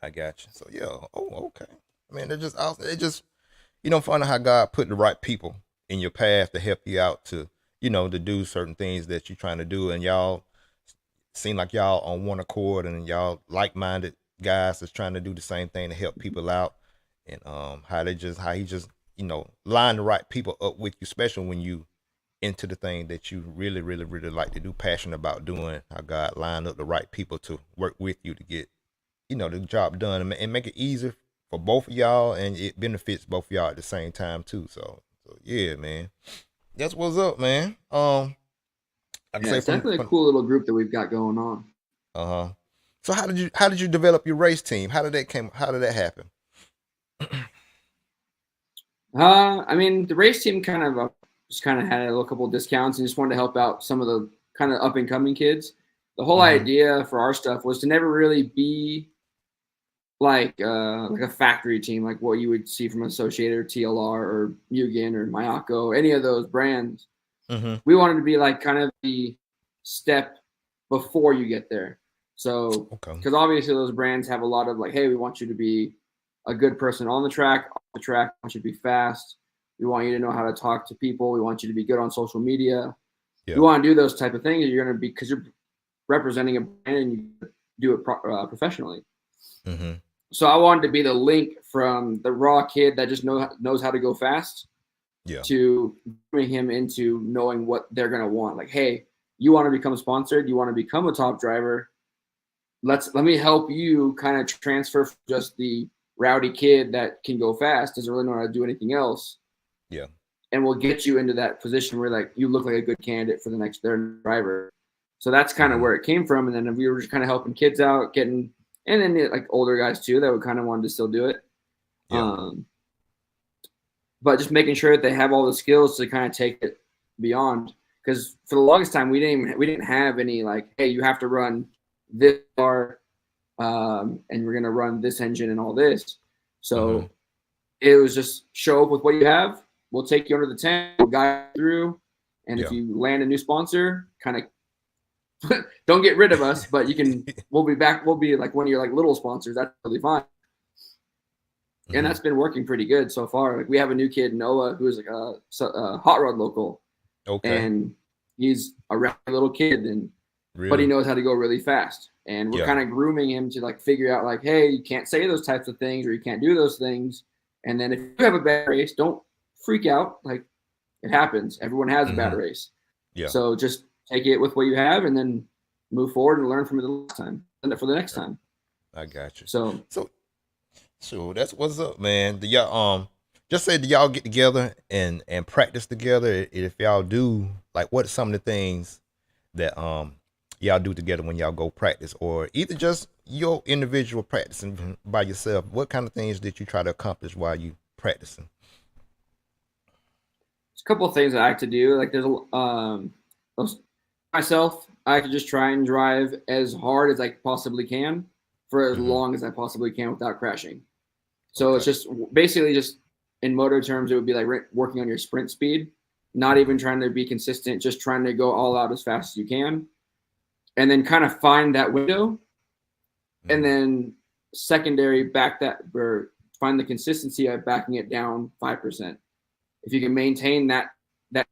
I got you. So yeah. Oh, okay. Man, they're just awesome. It just funny how God put the right people in your path to help you out to to do certain things that you're trying to do, and y'all seem like y'all on one accord and y'all like-minded guys that's trying to do the same thing to help people out, and how he just line the right people up with you, especially when you into the thing that you really really really like to do, passionate about doing. How God lined up the right people to work with you to get the job done and make it easier for both of y'all, and it benefits both of y'all at the same time too. So yeah, man, that's what's up, man. Like I Yeah, say it's from definitely a cool little group that we've got going on. uh-huh. So how did you develop your race team? How did that happen? I mean, the race team kind of just kind of had a little couple of discounts and just wanted to help out some of the kind of up and coming kids. The whole Mm-hmm. idea for our stuff was to never really be like a factory team, like what you would see from Associated or TLR or Mugen or Mayako, any of those brands. Mm-hmm. We wanted to be like kind of the step before you get there. So, Okay. because obviously those brands have a lot of like, hey, we want you to be a good person on the track, off the track. We want you to be fast. We want you to know how to talk to people. We want you to be good on social media. You Yeah. want to do those type of things. You're going to be because you're representing a brand and you do it professionally. Mm-hmm. So I wanted to be the link from the raw kid that just knows how to go fast Yeah. to bring him into knowing what they're going to want. Like, hey, you want to become sponsored? You want to become a top driver? Let me help you kind of transfer from just the rowdy kid that can go fast, doesn't really know how to do anything else, Yeah. and we'll get you into that position where like you look like a good candidate for the next their driver. So that's kind of Mm-hmm. where it came from, and then we were just kind of helping kids out, getting, and then like older guys too that would kind of wanted to still do it. Yeah. But just making sure that they have all the skills to kind of take it beyond. Because for the longest time, we didn't have any like, hey, you have to run this car, and we're gonna run this engine and all this. Mm-hmm. So it was just show up with what you have. We'll take you under the tent, we'll guide you through, and if Yeah. you land a new sponsor, kind of don't get rid of us, but you can. We'll be back. We'll be like one of your like little sponsors. That's really fine. And Mm-hmm. that's been working pretty good so far. Like we have a new kid, Noah, who's like a hot rod local, Okay. and he's a rowdy little kid, and but he Really? knows how to go really fast. And we're Yeah. kind of grooming him to like figure out like, hey, you can't say those types of things or you can't do those things. And then if you have a bad race, don't freak out. Like it happens. Everyone has a bad Mm-hmm. race. Yeah. So just take it with what you have and then move forward and learn from it the last time and for the next time. I got you. So So that's what's up, man. Do y'all just say do y'all get together and practice together? If y'all do, like, what are some of the things that y'all do together when y'all go practice, or either just your individual practicing by yourself? What kind of things did you try to accomplish while you practicing? there's a couple of things I like to do. Like there's myself, I like to just try and drive as hard as I possibly can for as Mm-hmm. long as I possibly can without crashing. So it's Okay. just basically just in motor terms, it would be like working on your sprint speed, not even trying to be consistent, just trying to go all out as fast as you can, and then kind of find that window, and Mm-hmm. then secondary back that or find the consistency of backing it down 5%. If you can maintain that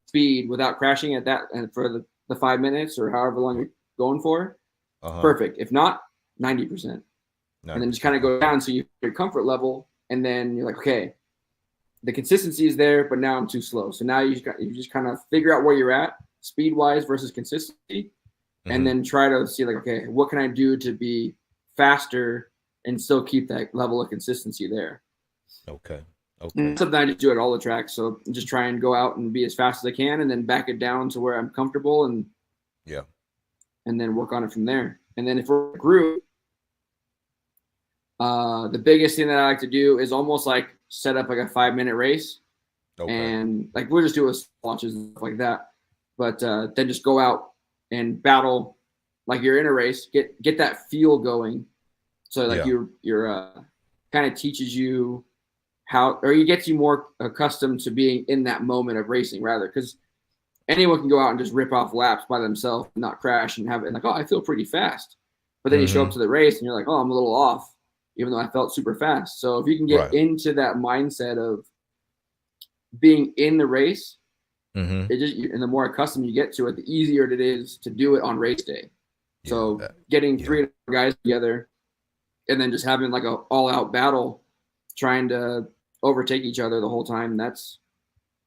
speed without crashing at that, and for the the 5 minutes or however long you're going for, perfect. If not, 90%. And then just kind of go down so you your comfort level, and then you're like, okay, the consistency is there, but now I'm too slow. So now you just kind of figure out where you're at speed wise versus consistency, and then try to see like, okay, what can I do to be faster and still keep that level of consistency there. Okay. And something I just do at all the tracks. So just try and go out and be as fast as I can, and then back it down to where I'm comfortable, and then work on it from there. And then if we're a group, the biggest thing that I like to do is almost like set up like a 5-minute race, and like we'll just do a launches and stuff like that. But then just go out and battle like you're in a race. Get that feel going. So like you're kind of teaches you how, or you gets you more accustomed to being in that moment of racing, rather, because anyone can go out and just rip off laps by themselves and not crash and have it like, oh, I feel pretty fast. But then you show up to the race and you're like, oh, I'm a little off, even though I felt super fast. So if you can get into that mindset of being in the race, it just, and the more accustomed you get to it, the easier it is to do it on race day. So getting 3 guys together and then just having like a all-out battle, trying to overtake each other the whole time, it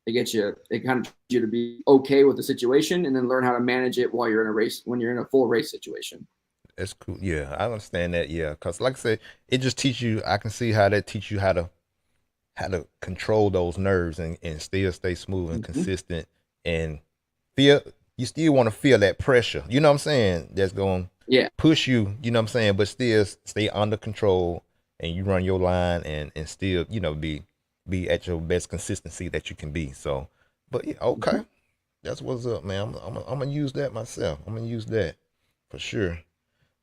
kind of teaches you to be okay with the situation, and then learn how to manage it while you're in a race, when you're in a full race situation. That's cool. Yeah, I understand that. Yeah, because like I said, it just teach you. I can see how that teach you how to control those nerves and still stay smooth and consistent, and feel, you still want to feel that pressure. You know what I'm saying? That's going to push you. You know what I'm saying? But still stay under control, and you run your line and still, you know, be at your best consistency that you can be. So, but yeah, okay, that's what's up, man. I'm gonna use that myself. I'm gonna use that for sure.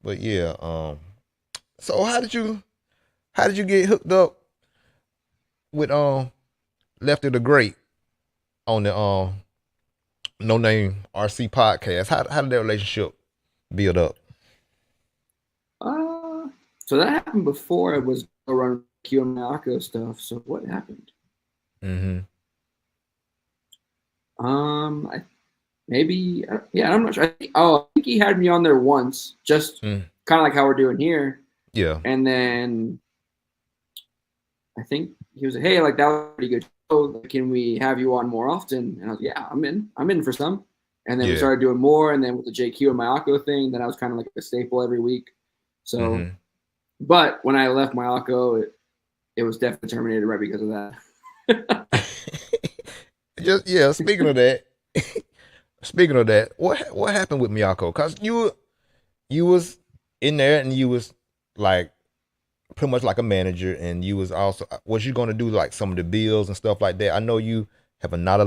But yeah, so how did you get hooked up with Lefty the Great on the No Name RC podcast? How did that relationship build up? So that happened before I was around Kiyomako stuff. So what happened? I'm not sure. I think he had me on there once, just kind of like how we're doing here. Yeah. And then I think he was like, hey, like that was a pretty good show. Can we have you on more often? And I was like, yeah, I'm in for some. And then we started doing more. And then with the JQ and Mayako thing, then I was kind of like a staple every week. So, but when I left Mayako, it was definitely terminated right because of that. Speaking of that, what happened with Miyako? Cause you was in there and you was like pretty much like a manager, and you was you going to do like some of the bills and stuff like that? I know you have a lot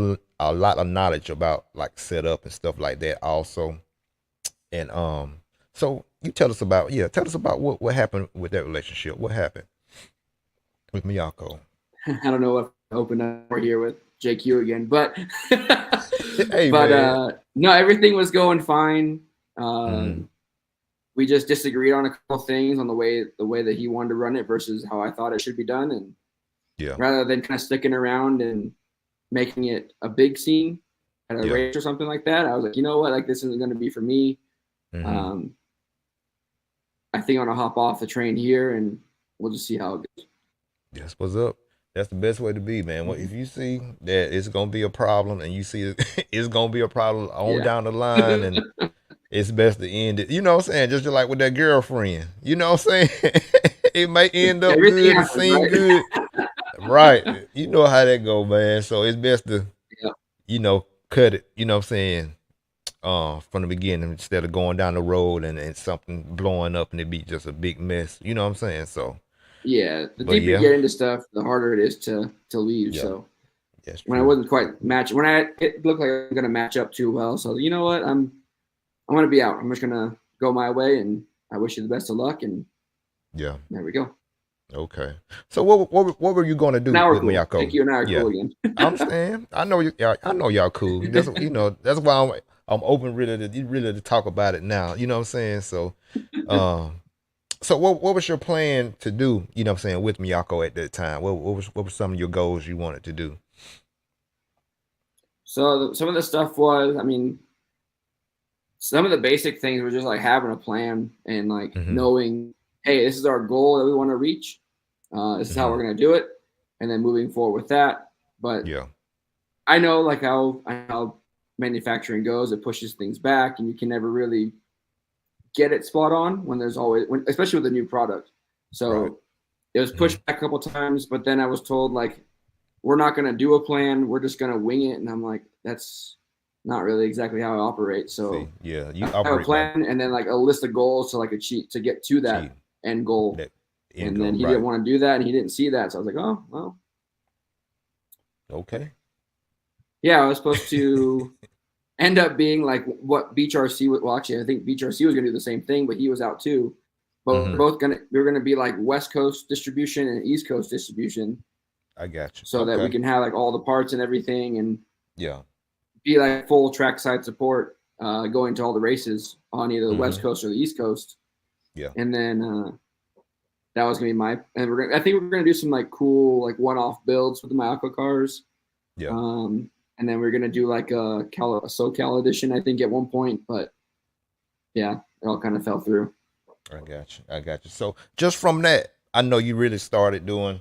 of knowledge about like setup and stuff like that also, and so you tell us about what happened with that relationship. What happened with Miyako? I don't know if I opened up more here with JQ again, but hey, but no, everything was going fine. We just disagreed on a couple things on the way that he wanted to run it versus how I thought it should be done, and rather than kind of sticking around and making it a big scene at a race or something like that, I was like, you know what, like this isn't going to be for me. I think I'm gonna hop off the train here, and we'll just see how it goes. That's what's up. That's the best way to be, man. If you see that it's gonna be a problem, and you see it's gonna be a problem on down the line, and it's best to end it. You know what I'm saying? Just like with that girlfriend. You know what I'm saying? It may end up good and seem good. Right. You know how that go, man. So it's best to, you know, cut it, you know what I'm saying, from the beginning, instead of going down the road and something blowing up and it be just a big mess. You know what I'm saying? So the deeper you get into stuff, the harder it is to leave. So when I wasn't quite matching, it looked like I was gonna match up too well. So you know what? I'm gonna be out. I'm just gonna go my way, and I wish you the best of luck. And there we go. Okay. So what were you gonna do now with cool. Miyako? Thank you and I are cool again. I understand. I know y'all cool. That's that's why I'm open really to talk about it now. You know what I'm saying? So so what was your plan to do, you know what I'm saying, with Miyako at that time? What were some of your goals you wanted to do? So some of the stuff was, I mean, some of the basic things were just like having a plan and like Mm-hmm. knowing, hey, this is our goal that we want to reach. This is how Mm-hmm. we're going to do it, and then moving forward with that. But Yeah. I know like how manufacturing goes. It pushes things back, and you can never really get it spot on when there's always, especially with a new product. Right. So it was Mm-hmm. pushed back a couple times, but then I was told like we're not going to do a plan. We're just going to wing it, and I'm like, that's not really exactly how I operate. See, So yeah, I you have a operate by plan and then like a list of goals to like achieve to get to that cheat end goal. that end And then goal. he didn't Right. want to do that, and he didn't see that. So I was like, oh well, Okay. yeah. I was supposed to end up being like what Beach RC would. Well, actually, I think Beach RC was going to do the same thing, but he was out too. But Mm-hmm. we are gonna be like West Coast distribution and East Coast distribution, I got you. so that we Okay. can have like all the parts and everything, and Yeah. be like full trackside support going to all the races on either the West Mm-hmm. Coast or the East Coast. Yeah. And then that was gonna be my, and I think we're gonna do some like cool like one-off builds with the Mayako cars. Yeah. Um, and then we're gonna do like a SoCal edition, I think, at one point, but yeah, it all kind of fell through. I got you. I got you. So just from that, I know you really started doing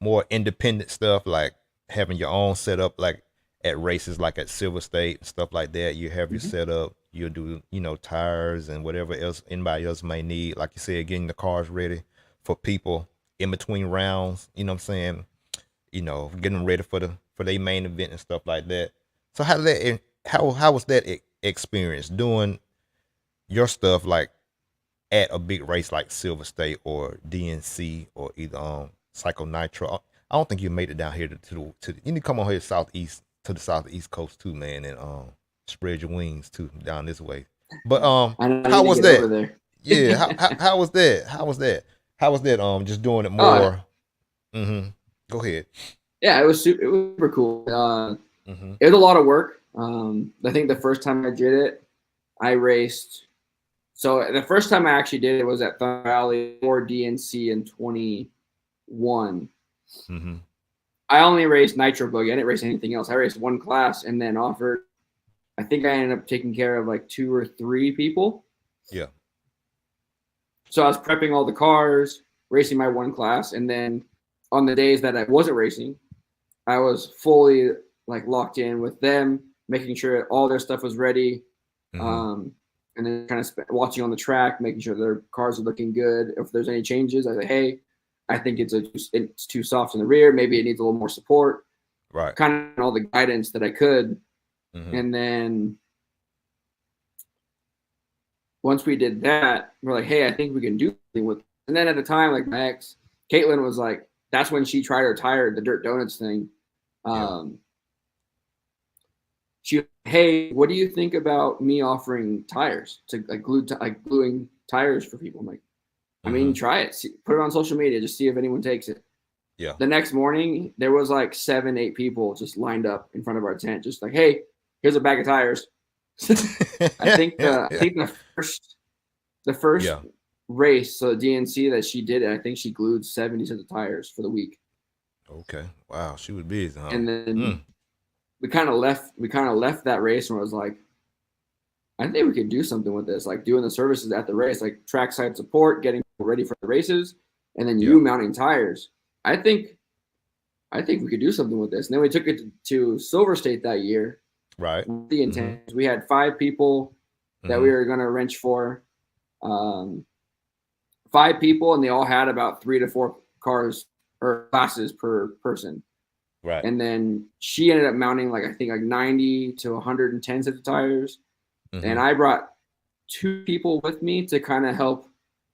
more independent stuff, like having your own setup, like at races, like at Silver State and stuff like that. You have your Mm-hmm. setup. You'll do, tires and whatever else anybody else may need. Like you said, getting the cars ready for people in between rounds. You know what I'm saying? Getting them ready for their main event and stuff like that. So how was that experience doing your stuff like at a big race like Silver State or DNC or either Psycho Nitro? I don't think you made it down here you need to come on here to the southeast coast too, man, and spread your wings too down this way. But I know I how need to was get over that? there. Yeah, how was that? How was that? How was that? Just doing it Oh more. Mm-hmm. Go ahead. yeah, it was super cool. Mm-hmm. It was a lot of work. I think the first time I did it, I raced. So the first time I actually did it was at Thunder Valley or DNC in 21. Mm-hmm. I only raced Nitro Buggy. I didn't race anything else. I raced one class and then offered. I think I ended up taking care of like 2 or 3 people. Yeah. So I was prepping all the cars, racing my one class, and then on the days that I wasn't racing, I was fully like locked in with them, making sure all their stuff was ready, Mm-hmm. um, and then kind of watching on the track, making sure their cars are looking good. If there's any changes, I say, hey, I think it's too soft in the rear. Maybe it needs a little more support. Right. Kind of all the guidance that I could, Mm-hmm. and then once we did that, we're like, hey, I think we can do something with it. And then at the time, like my ex, Caitlin was like, that's when she tried her tire, the Dirt Donuts thing. Yeah. Um, hey, what do you think about me offering tires to like gluing tires for people? I'm like, I Mm-hmm. mean, try it. Put it on social media, just see if anyone takes it. Yeah. The next morning, there was like 7, 8 people just lined up in front of our tent, just like, hey, here's a bag of tires. I think the first Yeah. race, so DNC that she did, I think she glued 70 sets of tires for the week. Okay. Wow. She was busy, huh? And then Mm. we kind of left that race and was like, I think we could do something with this, like doing the services at the race, like trackside support, getting ready for the races, and then Yeah. you mounting tires. I think we could do something with this. And then we took it to Silver State that year. Right. The Mm-hmm. intent, we had 5 people that we Mm-hmm. were going to wrench for. 5 people, and they all had about 3 to 4 cars or classes per person. Right. And then she ended up mounting like I think like 90 to 110 sets of tires. Mm-hmm. And I brought 2 people with me to kind of help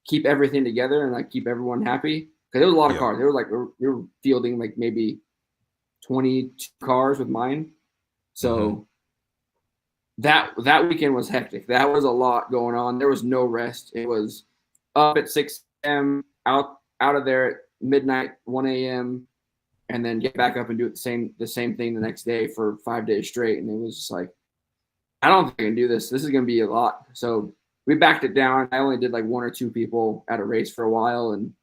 keep everything together and like keep everyone happy. Because there was a lot of cars. There was like we were fielding like maybe 22 cars with mine. So that weekend was hectic. That was a lot going on. There was no rest. It was up at 6 a.m., out of there at midnight, 1 a.m., and then get back up and do the same thing the next day for 5 days straight. And it was just like, I don't think I can do this. This is going to be a lot. So we backed it down. I only did like 1 or 2 people at a race for a while. And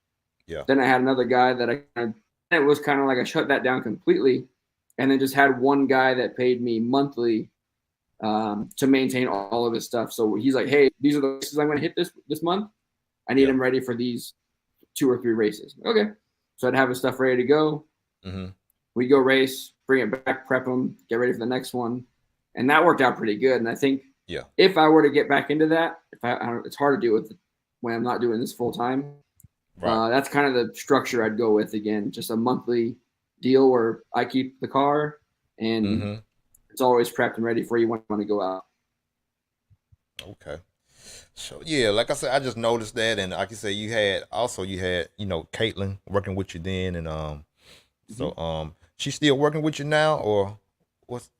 then I had another guy that it was kind of like I shut that down completely and then just had one guy that paid me monthly to maintain all of his stuff. So he's like, hey, these are the races I'm going to hit this month. I need him ready for these 2 or 3 races. Okay. So I'd have his stuff ready to go. Mm-hmm. We go race, bring it back, prep them, get ready for the next one. And that worked out pretty good. And I think if I were to get back into that, it's hard to do with when I'm not doing this full time. Right. That's kind of the structure I'd go with again, just a monthly deal where I keep the car and it's always prepped and ready for you when you want to go out. Okay. So yeah, like I said, I just noticed that, and like you say, you had Caitlin working with you then, and so she's still working with you now, or what's?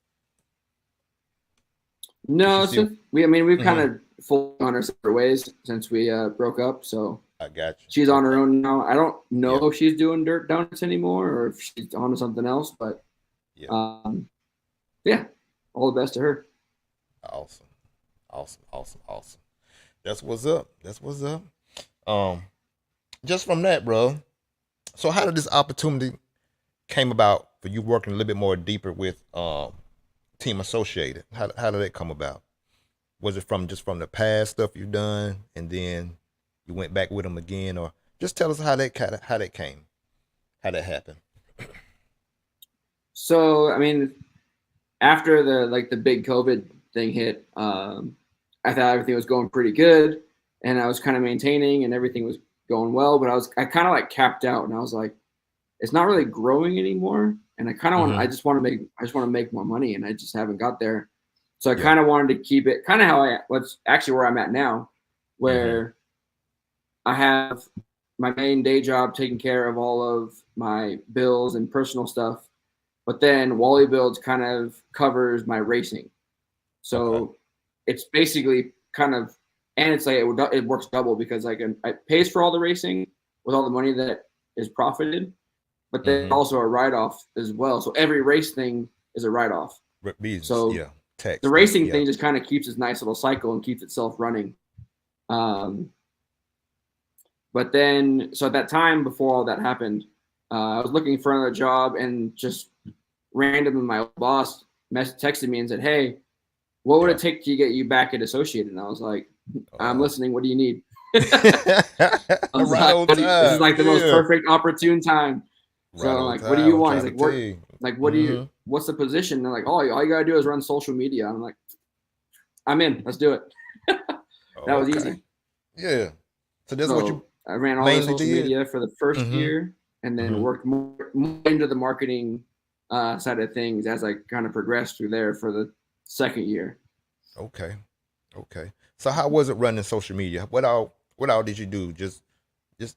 No, so we've kind of full on our separate ways since we broke up. So I got you. She's on her own now. I don't know if she's doing dirt donuts anymore or if she's on to something else, but all the best to her. Awesome. That's what's up. Just from that, bro. So how did this opportunity came about for you working a little bit more deeper with Team Associated? How did that come about? Was it from the past stuff you've done, and then you went back with them again, or just tell us how that came, how that happened? So after the big COVID thing hit, I thought everything was going pretty good, and I was kind of maintaining, and everything was going well. But I kind of like capped out, and I was like, it's not really growing anymore, and I kind of I just want to make more money, and I just haven't got there. So I kind of wanted to keep it kind of what's actually where I'm at now, where I have my main day job taking care of all of my bills and personal stuff, but then Wally Builds kind of covers my racing. So it's basically kind of, and it's like it works double because it pays for all the racing with all the money that is profited, but then also a write-off as well. So every race thing is a write-off. So the racing thing just kind of keeps this nice little cycle and keeps itself running. But then, so at that time before all that happened, I was looking for another job, and just randomly my boss texted me and said, "Hey, what would it take to get you back at Associated?" And I was like, "I'm listening. What do you need?" I was this is like the most perfect opportune time. So I'm like, "What do you want?" He's like, "What do you? What's the position?" And they're like, "Oh, all you gotta do is run social media." I'm like, "I'm in. Let's do it." That was easy. Yeah. So that's what you. I ran all the social media for the first year, and then worked more into the marketing side of things as I kind of progressed through there for the second year. Okay. So how was it running social media? What all did you do? Just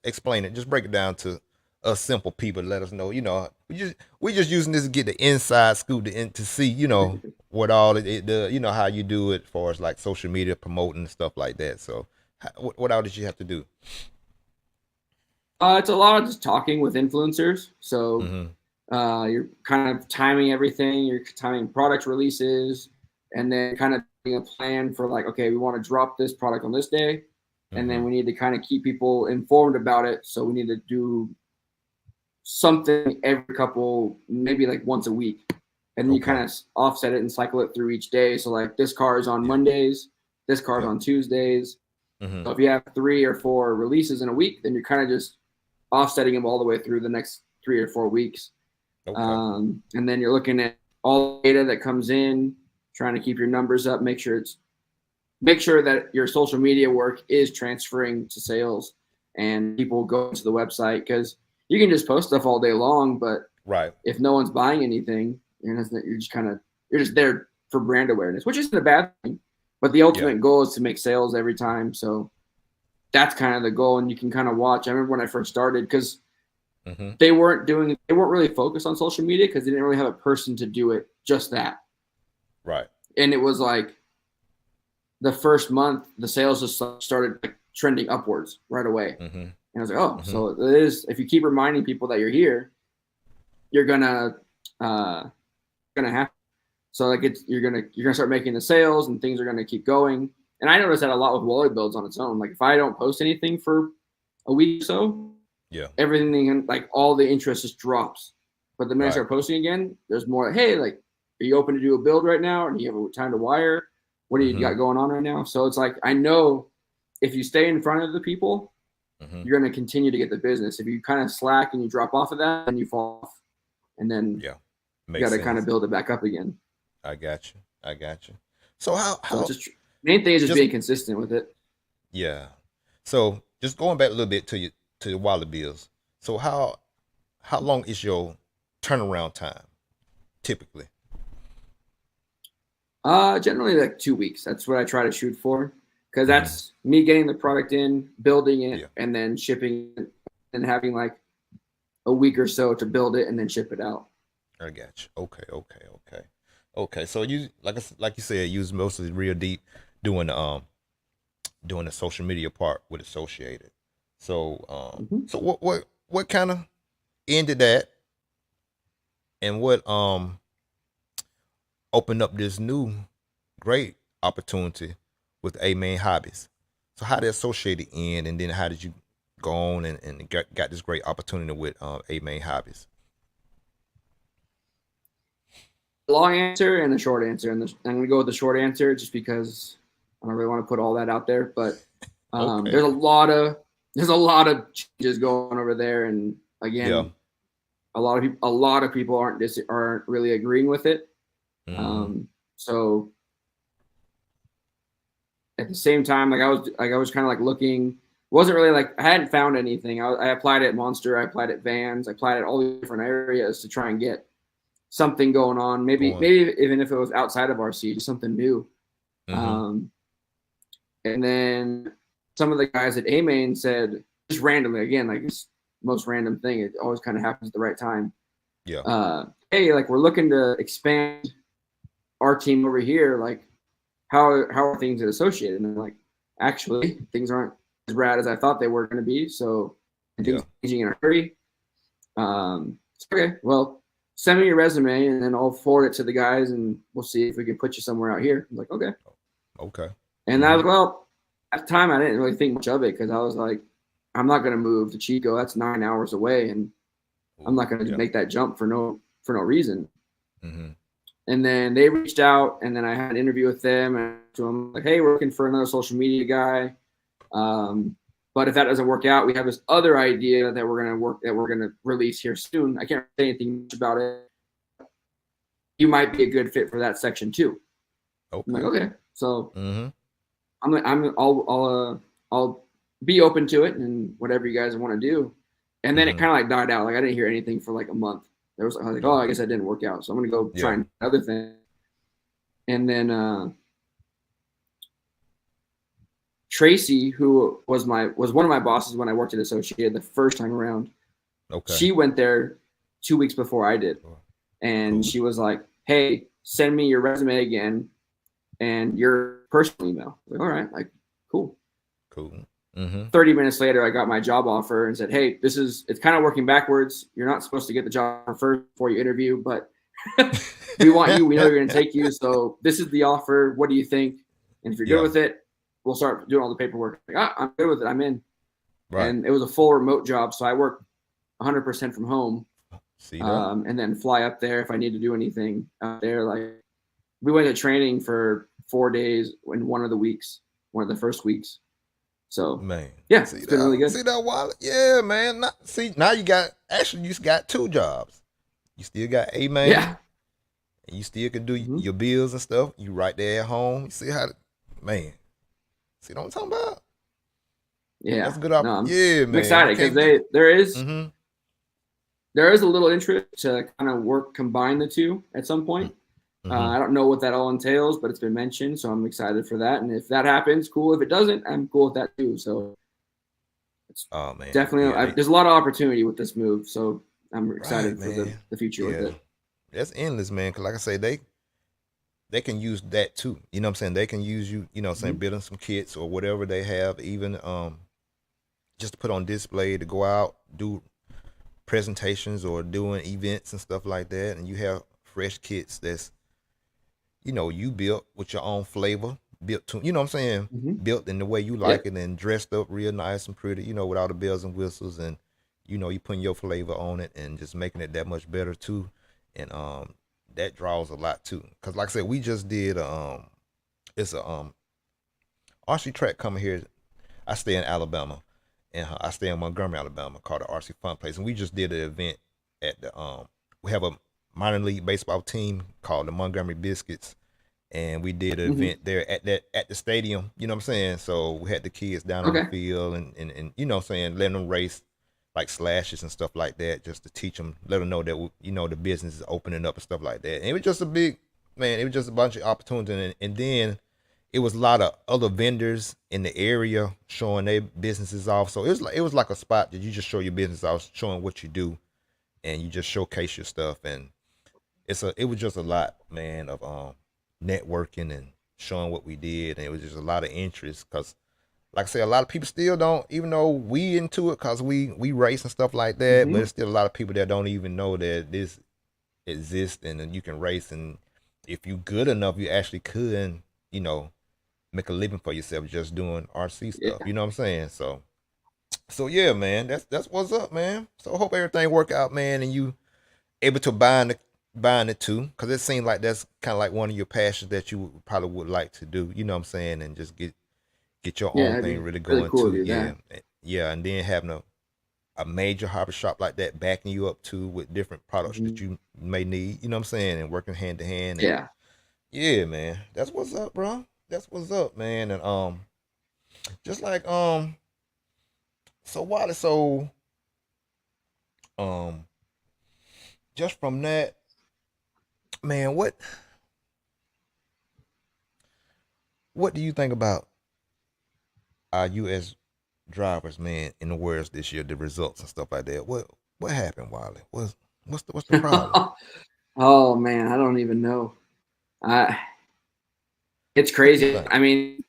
explain it. Just break it down to us simple people. Let us know. We just using this to get the inside scoop to see what all it does. How you do it as far as like social media promoting and stuff like that. So what all did you have to do? It's a lot of just talking with influencers. So you're kind of timing everything. You're timing product releases, and then kind of doing a plan for like, okay, we want to drop this product on this day, and then we need to kind of keep people informed about it. So we need to do something every maybe like once a week, and then you kind of offset it and cycle it through each day. So like this car is on Mondays, this car is on Tuesdays. So if you have 3 or 4 releases in a week, then you're kind of just offsetting them all the way through the next 3 or 4 weeks. And then you're looking at all the data that comes in, trying to keep your numbers up, make sure that your social media work is transferring to sales and people go to the website, because you can just post stuff all day long, but if no one's buying anything, you're just there for brand awareness, which isn't a bad thing, but the ultimate goal is to make sales every time. So that's kind of the goal. And you can kind of watch. I remember when I first started, because they weren't really focused on social media because they didn't really have a person to do it, just that. Right. And it was like the first month, the sales just started like trending upwards right away. And I was like, so it is, if you keep reminding people that you're here, you're gonna have, so like you're gonna start making the sales, and things are gonna keep going. And I noticed that a lot with Wally Builds on its own. Like if I don't post anything for a week or so, everything, like all the interest just drops. But the minute I start posting again, there's more. Hey, like are you open to do a build right now? Or do you have time to wire? What do you got going on right now? So it's like, I know if you stay in front of the people, you're going to continue to get the business. If you kind of slack and you drop off of that, then you fall off. And then you got to kind of build it back up again. I got you. So how main thing is just being consistent with it. Yeah. So just going back a little bit to the Wally bills. So how long is your turnaround time typically? Generally like 2 weeks. That's what I try to shoot for, because that's me getting the product in, building it, and then shipping it, and having like a week or so to build it and then ship it out. I got you. Okay. So you like you said, use mostly real deep doing the social media part with Associated. So so what kind of ended that, and what opened up this new great opportunity with Amain Hobbies? So how did Associated end, and then how did you go on and got this great opportunity with Amain Hobbies? Long answer and the short answer, and I'm gonna go with the short answer just because I don't really want to put all that out there. But there's a lot of changes going on over there, and again, a lot of people aren't really agreeing with it. So at the same time, I was kind of like looking. Wasn't really like I hadn't found anything. I applied at Monster, I applied at Vans, I applied at all these different areas to try and get something going on. Maybe even if it was outside of RC, just something new. And then some of the guys at Amain said, just randomly, again, like it's most random thing. It always kind of happens at the right time. Hey, like we're looking to expand our team over here. Like, how are things at Associated? And I'm like, actually, things aren't as rad as I thought they were going to be. So things are changing in a hurry. Okay, well, send me your resume and then I'll forward it to the guys and we'll see if we can put you somewhere out here. I'm like, okay. And I was, well, at the time I didn't really think much of it, because I was like, I'm not going to move to Chico. That's 9 hours away, and I'm not going to make that jump for no reason. And then they reached out, and then I had an interview with them, and to them like, hey, we're looking for another social media guy. But if that doesn't work out, we have this other idea that we're going to release here soon. I can't say anything much about it. You might be a good fit for that section too. I'm like, okay. So I'll be open to it and whatever you guys want to do. And then it kind of like died out. Like I didn't hear anything for like a month. I was like, oh, I guess that didn't work out. So I'm going to go try another thing. And then Tracy, who was one of my bosses when I worked at Associated the first time around. She went there 2 weeks before I did. And she was like, hey, send me your resume again and your personal email. I was like, all right, like, cool. 30 minutes later, I got my job offer and said, hey, it's kind of working backwards. You're not supposed to get the job first before you interview, but we want you. We know you're going to take you. So this is the offer. What do you think? And if you're good with it, we'll start doing all the paperwork. Like, I'm good with it. I'm in. And it was a full remote job. So I worked 100% from home. And then fly up there if I need to do anything out there. Like we went to training for 4 days in one of the first weeks. So man, it's been really good. See that wallet? Yeah, man. Now you got two jobs. You still got Amain. Yeah. And you still can do your bills and stuff. You right there at home. You see how, man. See what I'm talking about? Yeah. That's a good opportunity. I'm excited because there is a little interest to kind of combine the two at some point. I don't know what that all entails, but it's been mentioned, so I'm excited for that. And if that happens, cool. If it doesn't, I'm cool with that too. So it's definitely there's a lot of opportunity with this move, so I'm excited for the future with it. That's endless, man. Because like I say, they can use that too. You know what I'm saying? They can use you know what I'm saying, building some kits or whatever they have, even just to put on display, to go out, do presentations or doing events and stuff like that. And you have fresh kits that's, you know, you built with your own flavor, built to, you know what I'm saying, built in the way you like it, and dressed up real nice and pretty, you know, with all the bells and whistles, and you know, you putting your flavor on it and just making it that much better too. And that draws a lot too. Cause like I said, we just did it's a RC track coming here. I stay in Alabama, and I stay in Montgomery, Alabama, called the RC Fun Place, and we just did an event at the we have a minor league baseball team called the Montgomery Biscuits, and we did an Hmm. event there at the stadium. You know what I'm saying? So we had the kids down on the Okay. field, and you know what I'm saying, letting them race like slashes and stuff like that, just to teach them, let them know that you know the business is opening up and stuff like that. And it was just a big man. It was just a bunch of opportunities, and then it was a lot of other vendors in the area showing their businesses off. So it was like a spot that you just show your business off, showing what you do, and you just showcase your stuff. And it was just a lot, man, of networking and showing what we did, and it was just a lot of interest because, like I said, a lot of people still don't even know we into it because we race and stuff like that. But Hmm. there's still a lot of people that don't even know that this exists and then you can race, and if you good enough, you actually could, you know, make a living for yourself just doing RC stuff. Yeah. You know what I'm saying? So yeah, man, that's what's up, man. So I hope everything work out, man, and you able to buying it too, because it seems like that's kind of like one of your passions that you probably would like to do. You know what I'm saying? And just get your Yeah. own It'd thing be really really going cool too. to do Yeah, that. yeah, and then having a major hobby shop like that backing you up too with different products that Hmm. you may need. You know what I'm saying? And working hand to hand. And Yeah. yeah, man, that's what's up, bro. That's what's up, man. And just like so Wally, so um, just from that, man, what do you think about our U.S. drivers, man, in the world this year, the results and stuff like that? What happened, Wally? What's the problem? Oh man, I don't even know. I It's What you crazy. think? I mean,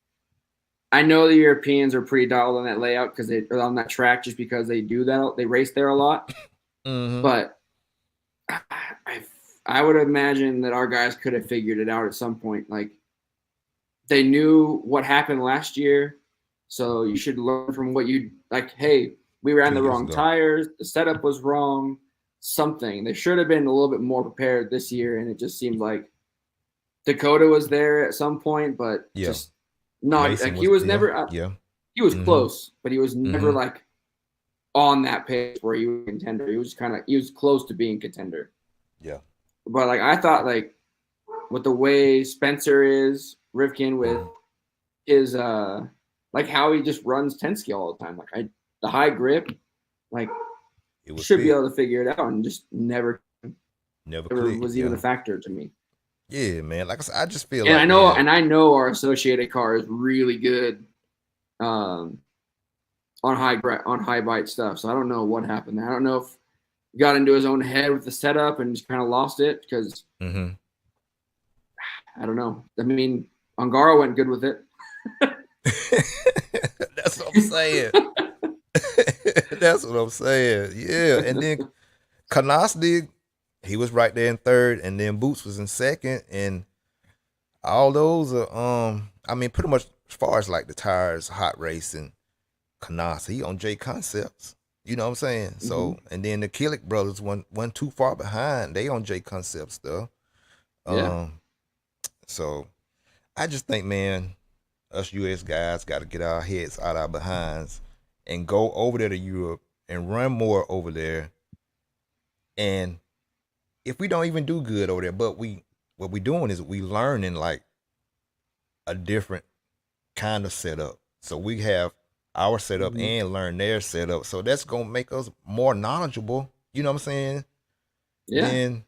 I know the Europeans are pretty dialed on that layout because they are on that track just because they do that. They race there a lot. Mm-hmm. But I, I would imagine that our guys could have figured it out at some point. Like they knew what happened last year, so you should learn from what you like. Hey, we ran Two the years wrong ago. tires. The setup was wrong. Something they should have been a little bit more prepared this year, and it just seemed like Dakota was there at some point, but Yeah. just not Mason like he was was yeah, never. yeah. He was Mm-hmm. close, but he was never Mm-hmm. like on that pace where he was a contender. He was close to being contender. Yeah. But like I thought, like with the way Spencer is Rivkin with Mm-hmm. his like how he just runs 10 scale all the time. Like the high grip, like It would should be fit. able to figure it out and just Never never clicked. was even Yeah. a factor to me. Yeah, man. Like I said, I just feel And like, man, I know our associated car is really good um, on high bite stuff. So I don't know what happened there. I don't know if he got into his own head with the setup and just kind of lost it because mm-hmm. I don't know. I mean, Angara went good with it. That's what I'm saying. That's what I'm saying. Yeah. And then Canas did, he was right there in third, and then Boots was in second, and all those are I mean pretty much as far as like the tires, hot racing, Canas, he on J Concepts. You know what I'm saying? Hmm. So and then the Killick brothers went too far behind. They on J Concept stuff. Yeah. Um so I just think, man, us US guys gotta get our heads out our behinds and go over there to Europe and run more over there. And if we don't even do good over there, but we what we doing is we learning like a different kind of setup. So we have our setup Hmm. and learn their setup. So that's gonna make us more knowledgeable. You know what I'm saying? Yeah. Then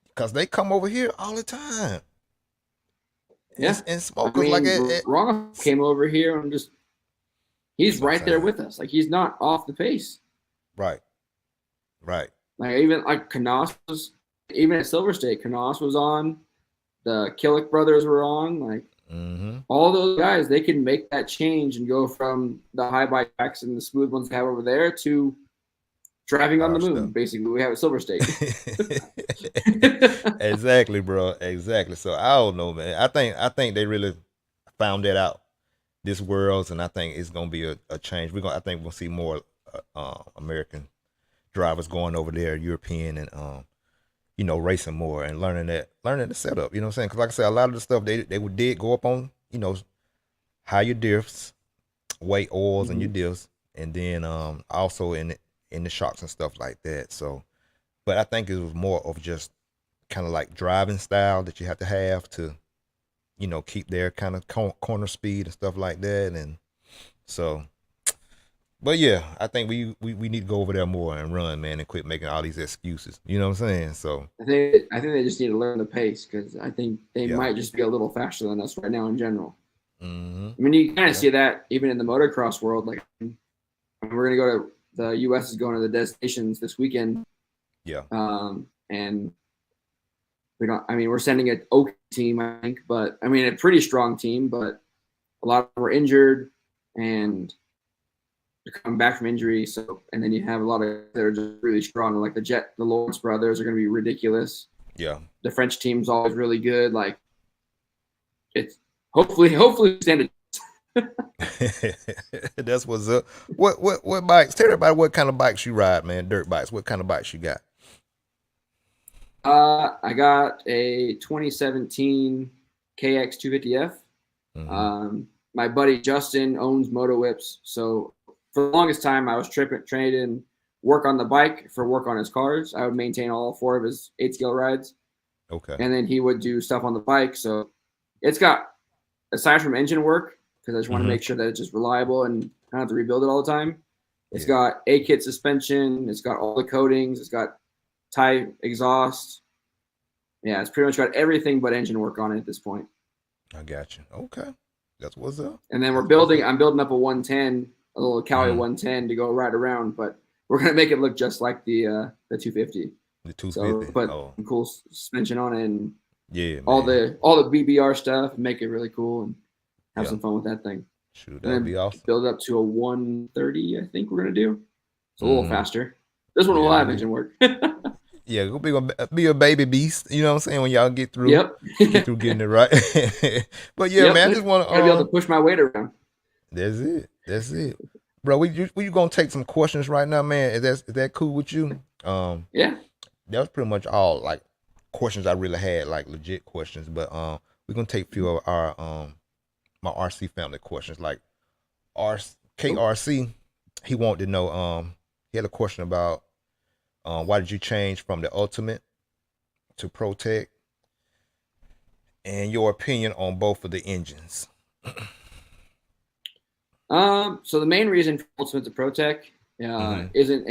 because they come over here all the time Yeah. and I smoke us like mean, it. Ronald came over here and just he's That's what I'm right there saying. with us. Like he's not off the pace. Right, right. Like even like Canas was even at Silver State, Canas was on. The Killick brothers were on. Like Mm-hmm. all those guys, they can make that change and go from the high bike tracks and the smooth ones they have over there to driving on the Our moon. stuff. Basically, we have at Silver State. Exactly, bro. Exactly. So I don't know, man. I think they really found that out this world's, and I think it's gonna be a change. I think we'll see more American drivers going over there, European, and racing more and learning the setup. You know what I'm saying? Because like I said, a lot of the stuff did go up on higher diffs, weight oils and your Mhm. diffs, and then also in the shocks and stuff like that. So, but I think it was more of just kind of like driving style that you have to keep their kind of corner speed and stuff like that. And so, but yeah, I think we need to go over there more and run, man, and quit making all these excuses. You know what I'm saying? So I think they just need to learn the pace because I think they yeah. might just be a little faster than us right now in general. Mm-hmm. I mean, you kind of Yeah. see that even in the motocross world. Like, we're gonna go to the U.S. is going to the destinations this weekend, Yeah. and we don't. I mean, we're sending an okay team, I think, but I mean, a pretty strong team, but a lot of them were injured and they're coming back from injury. So, and then you have a lot of that are just really strong. Like the Lawrence brothers are going to be ridiculous. Yeah. The French team's always really good. Like, it's hopefully stand it. That's what's up. What bikes? Tell everybody what kind of bikes you ride, man. Dirt bikes. What kind of bikes you got? I got a 2017 KX 250F. Mm-hmm. My buddy Justin owns Moto Whips, so for the longest time I was training work on the bike for work on his cars. I would maintain all four of his 8 scale rides, Okay. and then he would do stuff on the bike. So it's got, aside from engine work, because I just want to Mm-hmm. make sure that it's just reliable and I don't have to rebuild it all the time. It's Yeah. got A kit suspension. It's got all the coatings. It's got tie exhaust. Yeah, it's pretty much got everything but engine work on it at this point. I got you. Okay. That's what's up. And then That's what's up. I'm building up a 110, a little Cali Mm-hmm. 110 to go right around, but we're gonna make it look just like the 250. The So 250. put Oh, some cool suspension on it and yeah, all man. the BBR stuff, and make it really cool and have Yeah. some fun with that thing. Shoot, And that'd then be awesome. build it up to a 130. I think we're gonna do. It's a little Mm-hmm. faster. This one will Yeah, have we engine work. yeah, go be a baby beast. You know what I'm saying? When y'all Yep. get through getting it right. But yeah, Yep. man, I just want to Gotta be able to push my weight around. That's it. That's it, bro. We gonna take some questions right now, man. Is that cool with you? Yeah. That was pretty much all like questions I really had, like legit questions. But we're gonna take a few of our my RC family questions, like R Oh. KRC. He wanted to know he had a question about why did you change from the Ultimate to Protect, and your opinion on both of the engines. So the main reason for Ultimate to Protec Mm-hmm. isn't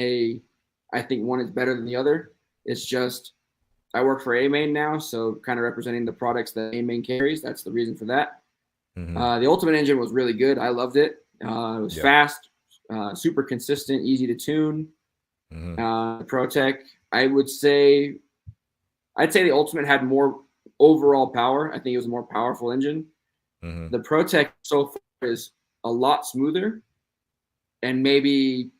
I think one is better than the other. It's just I work for Amain now, so kind of representing the products that Amain carries. That's the reason for that. Mm-hmm. The Ultimate engine was really good. I loved it. It was Yeah. fast, super consistent, easy to tune. Mm-hmm. Protec, I would say, I'd say the Ultimate had more overall power. I think it was a more powerful engine. Mm-hmm. The Protec so far is a lot smoother and maybe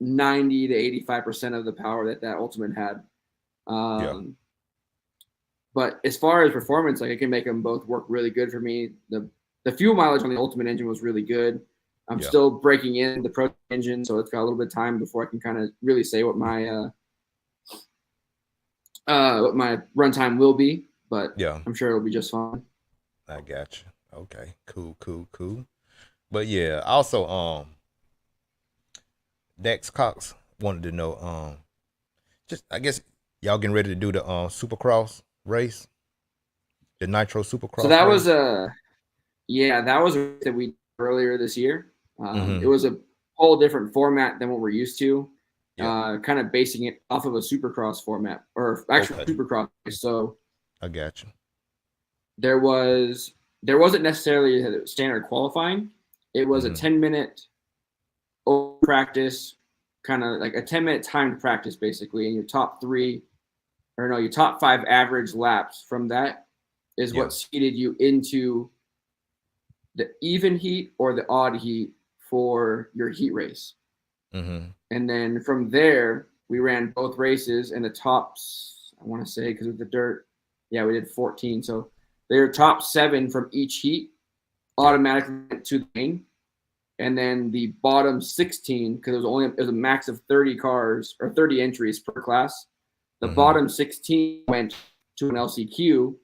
90 to 85% of the power that Ultimate had. Yeah. But as far as performance, like I can make them both work really good for me. The fuel mileage on the Ultimate engine was really good. I'm Yeah. still breaking in the Pro engine, so it's got a little bit of time before I can kind of really say what my runtime will be. But Yeah. I'm sure it'll be just fine. I got you. Okay. Cool. But yeah, also Dex Cox wanted to know just I guess y'all getting ready to do the Supercross race, the Nitro So Supercross that was race. that was a race that we did earlier this year. It Mm-hmm. was a whole different format than what we're used to. Yeah. Kind of basing it off of a Supercross format or actual Okay. Supercross. So I got you. there wasn't necessarily a standard qualifying. It was a Mm-hmm. 10-minute practice, kind of like a 10-minute timed practice, basically, and your your top 5 average laps from that is Yeah. what seeded you into the even heat or the odd heat for your heat race. Mm-hmm. And then from there, we ran both races and the tops, I want to say, because of the dirt, yeah, we did 14. So their top 7 from each heat Yeah. automatically went to the main. And then the bottom 16, because it was a max of 30 cars or 30 entries per class. The bottom 16 went to an LCQ,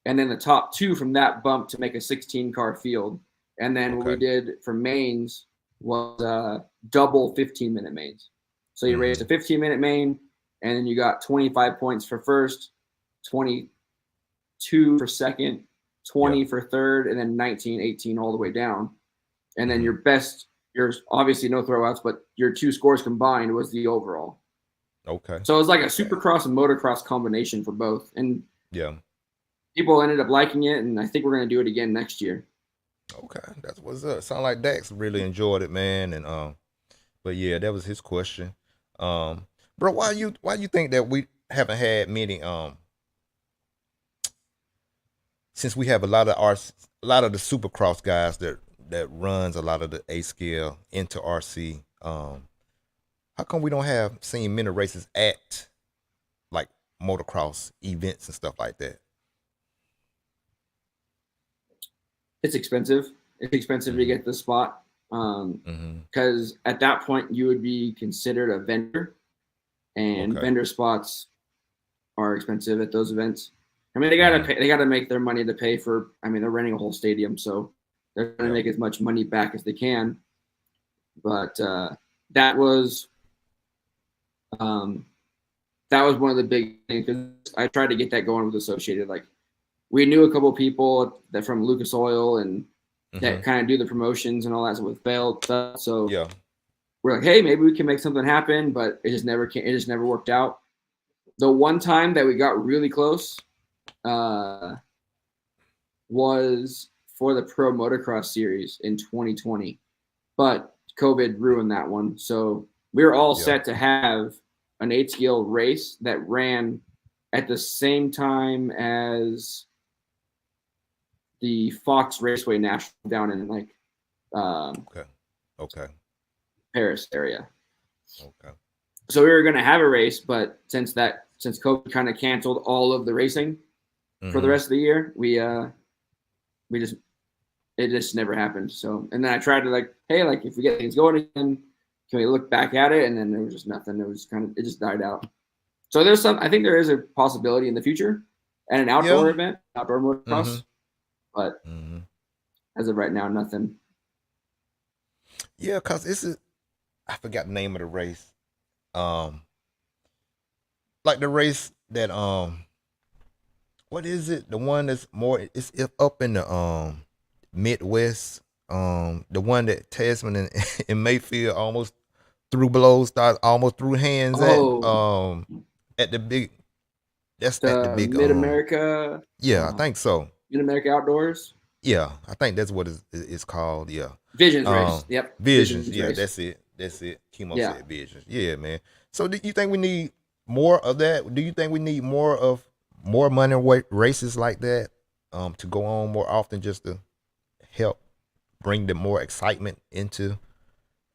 and then the top 2 from that bumped to make a 16-car field. And then what we did for mains was double 15-minute mains. So you raced a 15-minute main, and then you got 25 points for first, 22 for second, 20 for third, and then 19, 18 all the way down. And then your obviously no throwouts, but your 2 scores combined was the overall. Okay. So it was like a supercross and motocross combination for both. And people ended up liking it, and I think we're going to do it again next year. Okay, that's what's up. Sound like Dax really enjoyed it, man. And but yeah, that was his question. Bro, why you think that we haven't had many since we have a lot of the supercross guys that runs a lot of the A scale into RC. How come we don't have seen many races at like motocross events and stuff like that? It's expensive. It's expensive to get the spot because at that point you would be considered a vendor, and vendor spots are expensive at those events. I mean, they gotta make their money to pay for. I mean, they're renting a whole stadium, so they're going to make as much money back as they can. But that was one of the big things, because I tried to get that going with Associated. Like, we knew a couple of people that from Lucas Oil and that kind of do the promotions and all that with Vail stuff. So we're like, hey, maybe we can make something happen, but it just never came. It just never worked out. The one time that we got really close was for the Pro Motocross Series in 2020, but COVID ruined that one. So we were all set to have an 8-scale race that ran at the same time as the Fox Raceway National down in like Paris area. Okay. So we were going to have a race, but since COVID kind of canceled all of the racing for the rest of the year, it just never happened. So, and then I tried to like, hey, like if we get things going again, can we look back at it? And then there was just nothing. It was it just died out. So I think there is a possibility in the future at an outdoor event, outdoor motocross, but as of right now, nothing. Yeah, cause I forgot the name of the race. Like the race that what is it? The one that's more it's up in the Midwest. The one that Tasman and Mayfield almost threw blows, almost threw hands at the big. That's at the big Mid America. Yeah, I think so. Mid America Outdoors. Yeah, I think that's what it's called. Yeah, Visions race. Yep. Visions. Yeah, race. That's it. Chemo said Visions. Yeah, man. So do you think we need more of that? Do you think we need more money races like that to go on more often, just to help bring the more excitement into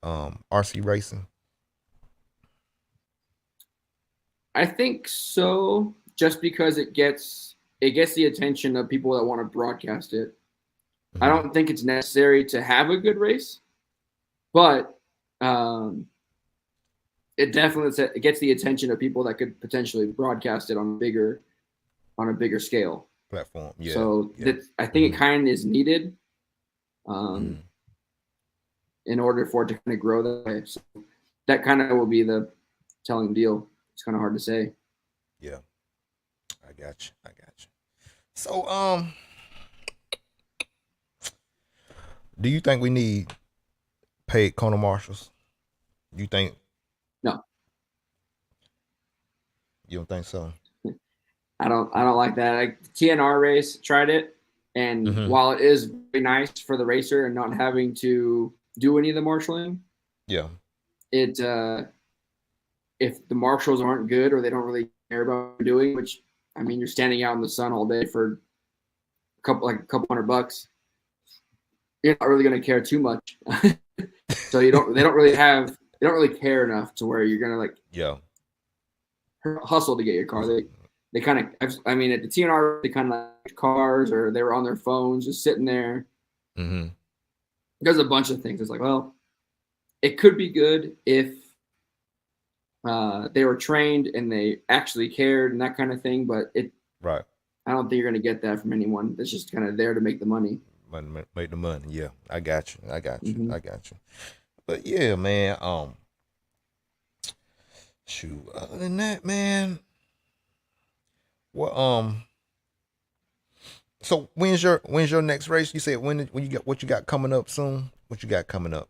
RC racing? I think so, just because it gets the attention of people that want to broadcast it. I don't think it's necessary to have a good race, but it definitely gets the attention of people that could potentially broadcast it on a bigger scale platform. Yeah. So I think it kind of is needed in order for it to kind of grow that way. So that kind of will be the telling deal. It's kind of hard to say. Yeah, I got you. So, do you think we need paid corner marshals? You think? No. You don't think so? I don't like that. Like TNR race, tried it, and while it is very nice for the racer and not having to do any of the marshaling, if the marshals aren't good or they don't really care about doing, which I mean, you're standing out in the sun all day for a couple $100, you're not really going to care too much. So they don't really care enough to where you're going to hustle to get your car. They kind of, I mean, at the TNR, they kind of like cars, or they were on their phones just sitting there. There's a bunch of things. It's like, well, it could be good if they were trained and they actually cared and that kind of thing. But Right. I don't think you're going to get that from anyone that's just kind of there to make the money. Make the money. Yeah, I got you. I got you. Mm-hmm. I got you. But yeah, man. Shoot. Other than that, man. Well, so when's your next race? You said when you got what you got coming up soon? What you got coming up?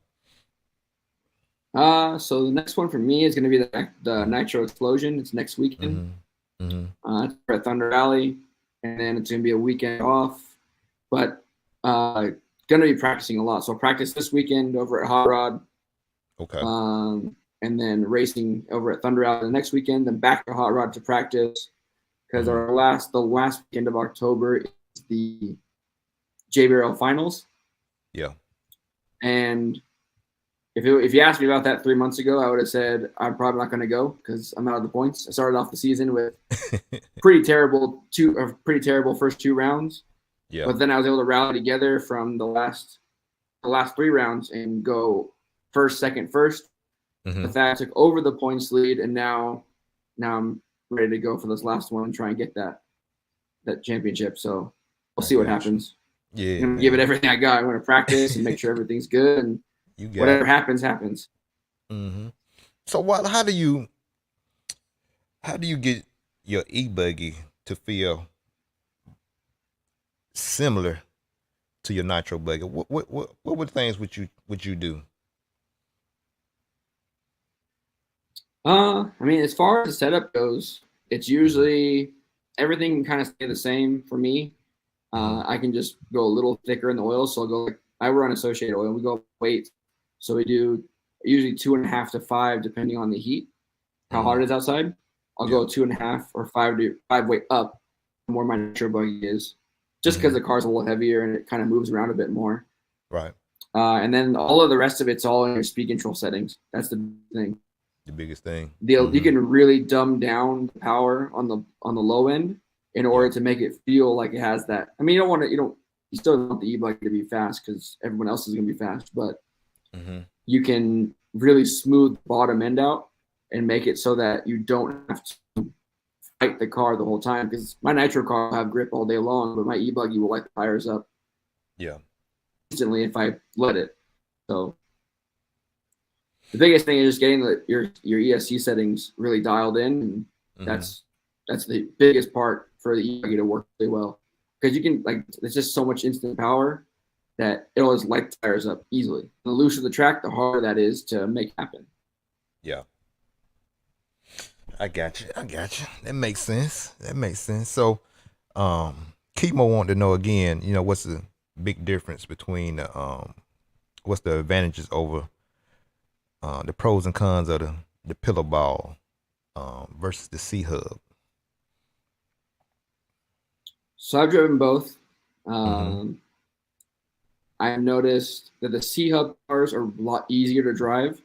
So the next one for me is going to be the Nitro Explosion. It's next weekend. Mm-hmm. Mm-hmm. It's at Thunder Valley, and then it's going to be a weekend off. But going to be practicing a lot. So I'll practice this weekend over at Hot Rod, Okay. and then racing over at Thunder Valley the next weekend. Then back to Hot Rod to practice because Mhm. the last weekend of October is the JBRL finals. Yeah. And if you asked me about that 3 months ago, I would have said I'm probably not going to go because I'm out of the points. I started off the season with pretty terrible first 2 rounds, Yeah. but then I was able to rally together from the last 3 rounds and go first, second, first. Mm-hmm. The fact I took over the points lead, and now I'm ready to go for this last one and try and get that championship. So we'll see what happens. Yeah, I'm gonna man. give it everything I got. I'm gonna practice and make sure everything's good, and You got whatever it. happens, happens. Mm-hmm. So how do you get your e-buggy to feel similar to your nitro buggy? What were things would you do? I mean, as far as the setup goes, it's Mm-hmm. usually everything can kind of stay the same for me. Mm-hmm. I can just go a little thicker in the oil. So I'll go I run associated oil. We go weight. So we do usually 2.5 to 5, depending on the heat, how hot Mm-hmm. it is outside. I'll Yeah. go 2.5 or 5 weight up from where my nitro buggy is, just because Mm-hmm. the car's a little heavier and it kind of moves around a bit more. Right. And then all of the rest of it's all in your speed control settings. That's the thing. The biggest thing. You Mm-hmm. can really dumb down the power on the low end in Yeah. order to make it feel like it has that. I mean, you still don't want the e-bike to be fast because everyone else is going to be fast, but Mm-hmm. you can really smooth the bottom end out and make it so that you don't have to fight the car the whole time. Because my nitro car will have grip all day long, but my e-buggy will light the tires up Yeah. instantly if I let it. So the biggest thing is just getting your ESC settings really dialed in, and Mm-hmm. that's the biggest part for the e-buggy to work really well, because you can it's just so much instant power that it'll just light the tires up easily. The looser the track, the harder that is to make happen. Yeah. I got you. I got you. That makes sense. That makes sense. So, Kimo wanted to know again. What's the big difference between what's the advantages over the pros and cons of the pillow ball versus the C hub. So I've driven both. Mm-hmm. I've noticed that the C hub cars are a lot easier to drive.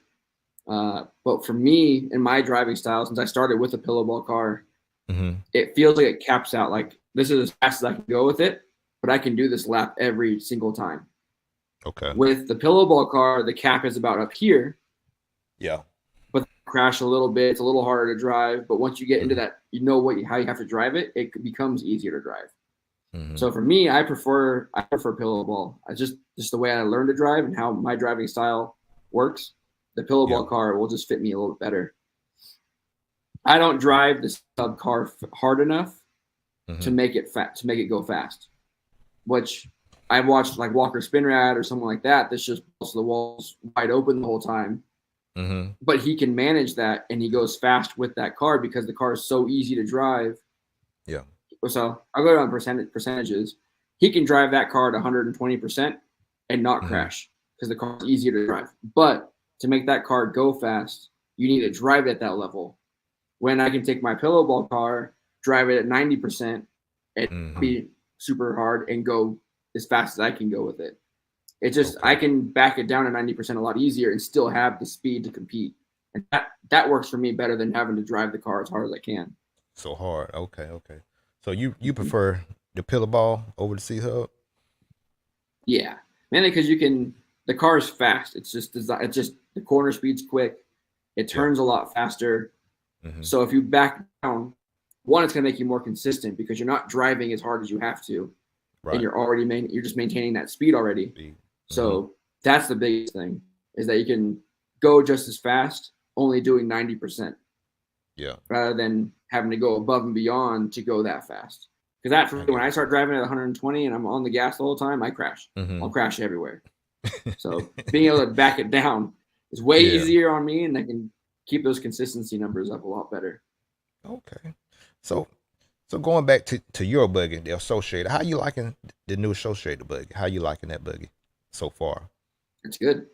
But for me, in my driving style, since I started with a pillow ball car, Mm-hmm. it feels like it caps out. Like, this is as fast as I can go with it, but I can do this lap every single time. Okay. With the pillow ball car, the cap is about up here, Yeah. but crash a little bit. It's a little harder to drive. But once you get into that, how you have to drive it, it becomes easier to drive. Mm-hmm. So for me, I prefer pillow ball. I just the way I learned to drive and how my driving style works. The pillow ball car will just fit me a little bit better. I don't drive the sub car hard enough to make it to make it go fast. Which I've watched like Walker Spinrad or someone like that. That's just the walls wide open the whole time. Mm-hmm. But he can manage that, and he goes fast with that car because the car is so easy to drive. Yeah. So I'll go down percentages. He can drive that car at 120% and not crash because the car is easier to drive. But to make that car go fast, you need to drive it at that level. When I can take my pillow ball car, drive it at 90%, and be super hard and go as fast as I can go with it. It just I can back it down to 90% a lot easier and still have the speed to compete. And that works for me better than having to drive the car as hard as I can. So hard. Okay. So you prefer the pillow ball over the C hub? Yeah, mainly because the car is fast. It's just the corner speed's quick. It turns a lot faster. Mm-hmm. So if you back down, one, it's going to make you more consistent because you're not driving as hard as you have to, Right. and you're just maintaining that speed already. Mm-hmm. So that's the biggest thing, is that you can go just as fast, only doing 90%. Yeah. Rather than having to go above and beyond to go that fast. Because when I start driving at 120 and I'm on the gas the whole time, I crash. I'll crash everywhere. So being able to back it down is way easier on me, and I can keep those consistency numbers up a lot better. Okay. So going back to your buggy, the Associated, how you liking the new Associated buggy? How you liking that buggy so far? It's good.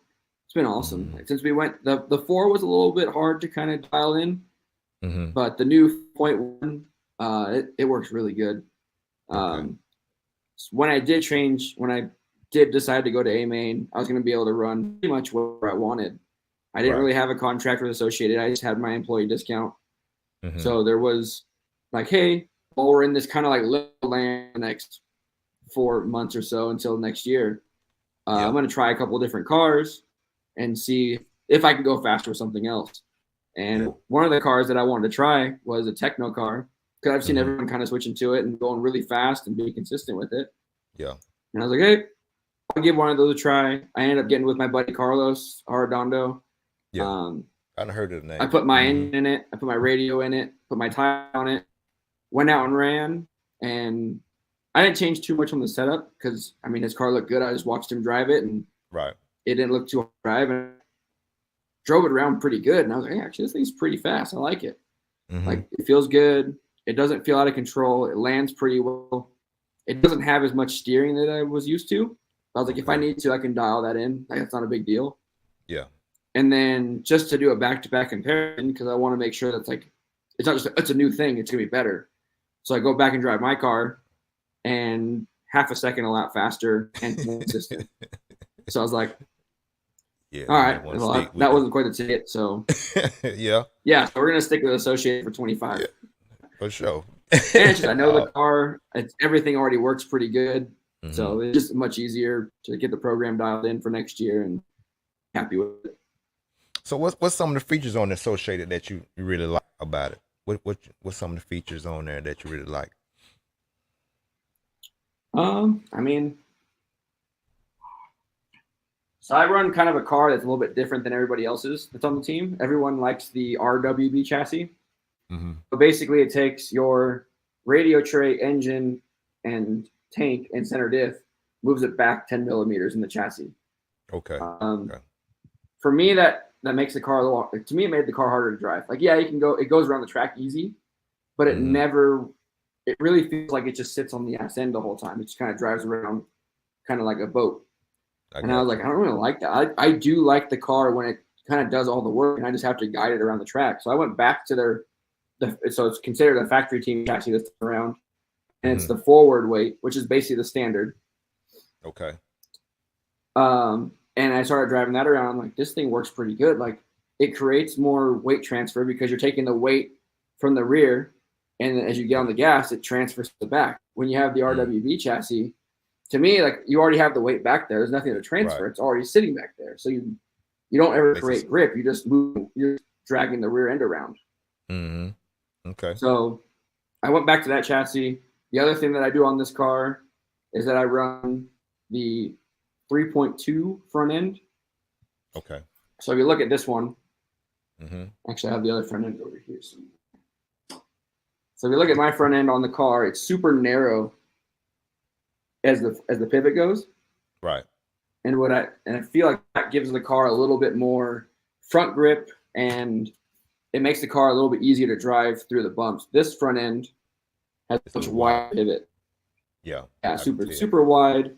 It's been awesome. Since we went, the 4 was a little bit hard to kind of dial in, but the new 0.1, it works really good. When I did decide to go to Amain, I was going to be able to run pretty much where I wanted. I didn't really have a contract with Associated. I just had my employee discount. So there was like, hey, while we're in this kind of like little land the next 4 months or so until next year, I'm going to try a couple of different cars and see if I can go faster with something else. And one of the cars that I wanted to try was a techno car, because I've seen everyone kind of switching to it and going really fast and being consistent with it. Yeah. And I was like, hey, I'll give one of those a try. I ended up getting with my buddy Carlos Arredondo. Yeah. I heard of the name. I put my engine in it. I put my radio in it. Put my tire on it. Went out and ran. And I didn't change too much on the setup because, I mean, his car looked good. I just watched him drive it, and it didn't look too hard to drive. And drove it around pretty good. And I was like, hey, actually, this thing's pretty fast. I like it. Like, it feels good. It doesn't feel out of control. It lands pretty well. It doesn't have as much steering that I was used to. I was like, if I need to, I can dial that in. Like, that's not a big deal. Yeah. And then just to do a back-to-back comparison, because I want to make sure that's like, it's not just it's a new thing. It's gonna be better. So I go back and drive my car, and half a second a lot faster and consistent. So I was like, all right, well, that wasn't quite a ticket. So yeah. So we're gonna stick with Associated for 25. Yeah, for sure. And just, I know the car, everything already works pretty good. So it's just much easier to get the program dialed in for next year, and happy with it. So what's some of the features on the Associated that you really like about it? What's some of the features on there that you really like? I mean, so I run kind of a car that's a little bit different than everybody else's that's on the team. Everyone likes the RWB chassis. So basically, it takes your radio tray, engine, and tank and center diff, moves it back 10 millimeters in the chassis. Okay. For me, that makes the car a little. To me, it made the car harder to drive. Like, yeah, it goes around the track easy, but it never. It really feels like it just sits on the ass end the whole time. It just kind of drives around, kind of like a boat. I was like, I don't really like that. I do like the car when it kind of does all the work, and I just have to guide it around the track. So I went back to so it's considered a factory team chassis this time around, and it's the forward weight, which is basically the standard. Okay. And I started driving that around. I'm like, this thing works pretty good. Like, it creates more weight transfer because you're taking the weight from the rear, and as you get on the gas, it transfers to the back. When you have the RWB chassis, to me, like, you already have the weight back there. There's nothing to transfer. It's already sitting back there. So you don't ever create grip. You just move. You're dragging the rear end around. Okay. So I went back to that chassis. The other thing that I do on this car is that I run the 3.2 front end. Okay. So if you look at this one, actually I have the other front end over here. So if you look at my front end on the car, it's super narrow as the pivot goes. Right. And I feel like that gives the car a little bit more front grip, and it makes the car a little bit easier to drive through the bumps. This front end has such a wide pivot. Yeah. Yeah, super wide.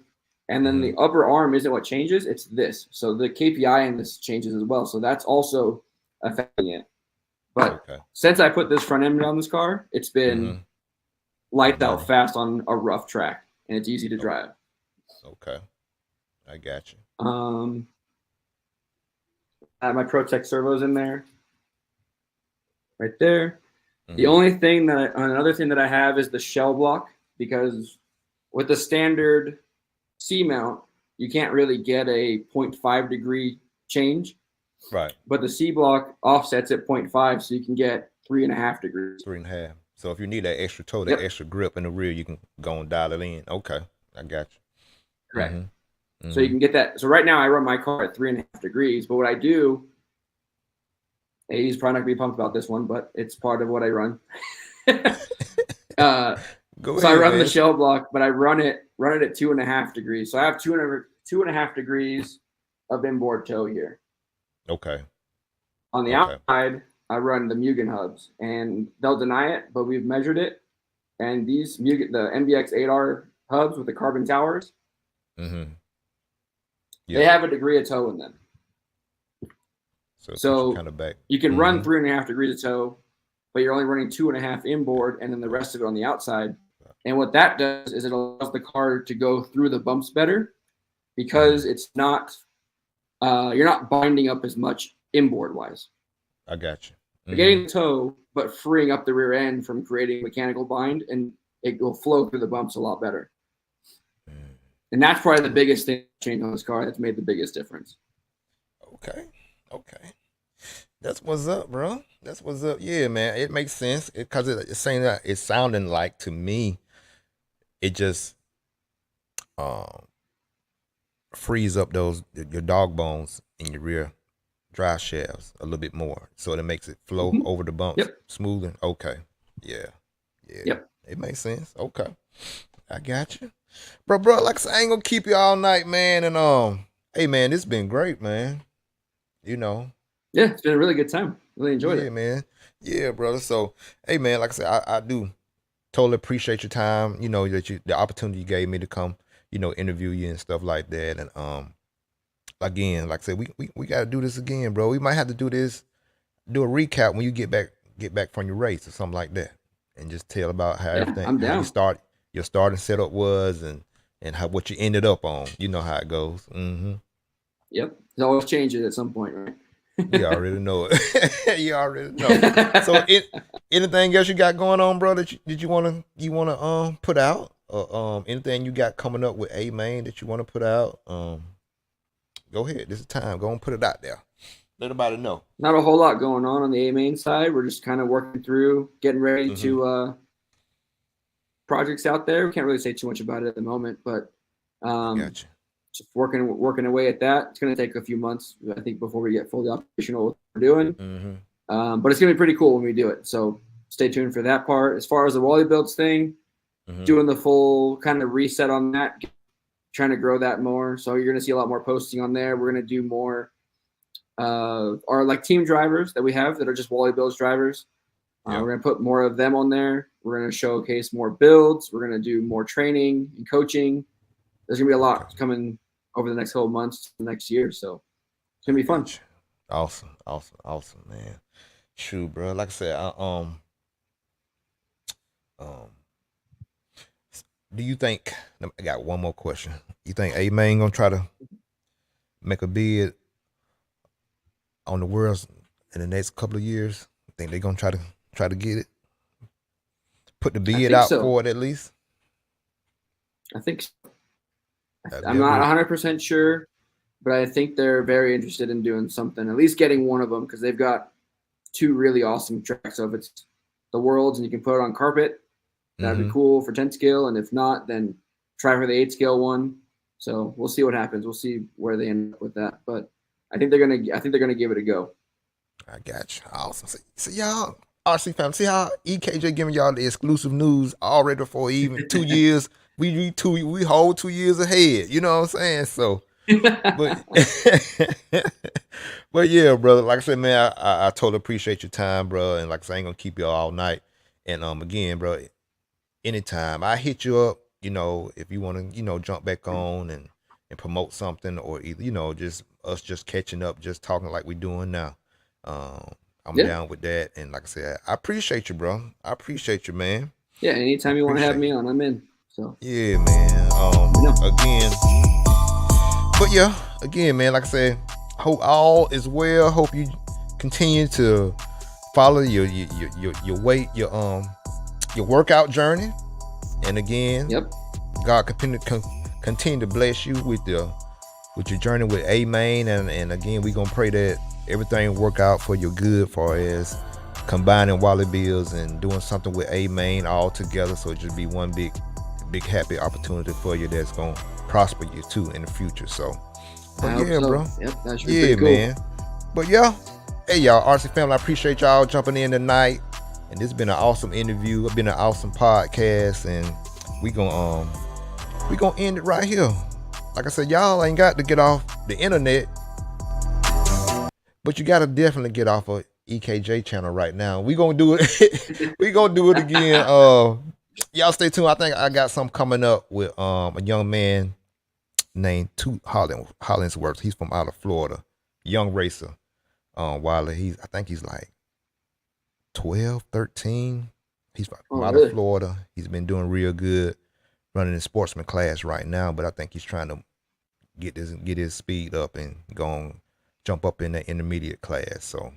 And then the upper arm isn't what changes, it's this. So the KPI in this changes as well. So that's also affecting it. But since I put this front end on this car, it's been lights out fast on a rough track, and it's easy to drive. Okay. I got you. I have my ProTech servos in there. Right there. The only thing another thing that I have is the shell block, because with the standard C mount, you can't really get a 0.5 degree change. Right. but the C block offsets at 0.5, so you can get 3.5 degrees. 3.5. So if you need that extra toe, that Yep, extra grip in the rear, you can go and dial it in. Okay, I got you. correct. Mm-hmm. So you can get that. So right now I run my car at 3.5 degrees, but what I do, he's probably not gonna be pumped about this one, but it's part of what I run. Go So I ahead, run the man. shell block, but I run it at 2.5 degrees. So I have 2.5 degrees of inboard toe here. Okay. On the Okay. outside, I run the Mugen hubs, and they'll deny it, but we've measured it. And these the MBX 8R hubs with the carbon towers, Mm-hmm. they Yeah. have a degree of toe in them. So it puts you So kind of back. you can Mm-hmm. run 3.5 degrees of toe, but you're only running 2.5 inboard, and then the rest of it on the outside. And what that does is it allows the car to go through the bumps better because it's not you're not binding up as much inboard wise. I got you. You're getting the toe, but freeing up the rear end from creating mechanical bind, and it will flow through the bumps a lot better. And that's probably the biggest thing change on this car that's made the biggest difference. Okay. That's what's up, bro. That's what's up. Yeah, man. It makes sense because it's saying that it's sounding like to me, it just frees up your dog bones in your rear drive shafts a little bit more, so it makes it flow over the bumps smoother. Okay. Yeah. Yep. It makes sense. Okay. I got you. Bro, like I said, I ain't gonna keep you all night, man. And hey man, this been great, man. You know. Yeah, it's been a really good time. Really enjoyed it. Yeah, man. Yeah, brother. So, hey man, like I said, I do totally appreciate your time, the opportunity you gave me to come, interview you and stuff like that. And again, like I said, we gotta do this again, bro. We might have to do a recap when you get back from your race or something like that. And just tell about how everything I'm down. Your starting setup was and how what you ended up on. You know how it goes. Mm-hmm. Yep. It always changes at some point, right? You already know it. You already know. So anything else you got going on, bro, that you wanna put out? Or anything you got coming up with Amain that you wanna put out? Go ahead. This is time. Go and put it out there. Let everybody know. Not a whole lot going on the Amain side. We're just kind of working through, getting ready to projects out there. We can't really say too much about it at the moment, but Gotcha. just working away at that. It's going to take a few months, I think, before we get fully operational with what we're doing. Mm-hmm. But it's going to be pretty cool when we do it. So stay tuned for that part. As far as the Wally builds thing, doing the full kind of reset on that, trying to grow that more. So you're going to see a lot more posting on there. We're going to do more our like team drivers that we have that are just Wally builds drivers. We're going to put more of them on there. We're going to showcase more builds. We're going to do more training and coaching. There's going to be a lot coming over the next couple months, next year. So it's going to be fun. Awesome, man. Shoot, bro. Like I said, do you think, I got one more question. You think Amain gonna try to make a bid on the world in the next couple of years? Think they're gonna try to get it? Put the bid out for it at least? I think so. I'm not 100% sure, but I think they're very interested in doing something, at least getting one of them, because they've got two really awesome tracks. So if it's the Worlds and you can put it on carpet, that'd be cool for 10 scale. And if not, then try for the 8 scale one. So we'll see what happens. We'll see where they end up with that. But I think they're gonna give it a go. I got you. Awesome. So y'all, RC fam, see how EKJ giving y'all the exclusive news already before even 2 years. We hold 2 years ahead. You know what I'm saying? So, but but yeah, brother. Like I said, man, I totally appreciate your time, bro. And like I said, I ain't gonna keep you all night. And again, bro, anytime I hit you up, if you want to, jump back on and promote something, or either, just us just catching up, just talking like we doing now. I'm down with that. And like I said, I appreciate you, bro. I appreciate you, man. Yeah, anytime you want to have me on, I'm in. So yeah, man. Again, but yeah, again, man. Like I said, hope all is well. Hope you continue to follow your weight, your workout journey. And again, God continue to bless you with your journey with Amain. And again, we gonna pray that everything work out for your good, far as combining Wally Bills and doing something with Amain all together. So it just be one big happy opportunity for you that's gonna prosper you too in the future. So, but yeah, so. bro. Yep, that should be Yeah, pretty cool. man. But yeah, hey y'all, RC family, I appreciate y'all jumping in tonight. And this has been an awesome interview. It's been an awesome podcast, and we gonna end it right here. Like I said, y'all ain't got to get off the internet, but you gotta definitely get off of EKJ channel right now. We gonna do it. We gonna do it again. Y'all stay tuned. I think I got something coming up with a young man named Hollingsworth. He's from out of Florida, young racer. Wally, I think he's like 12, 13. He's from out of Florida. He's been doing real good, running in sportsman class right now. But I think he's trying to get his speed up and jump up in the intermediate class. So,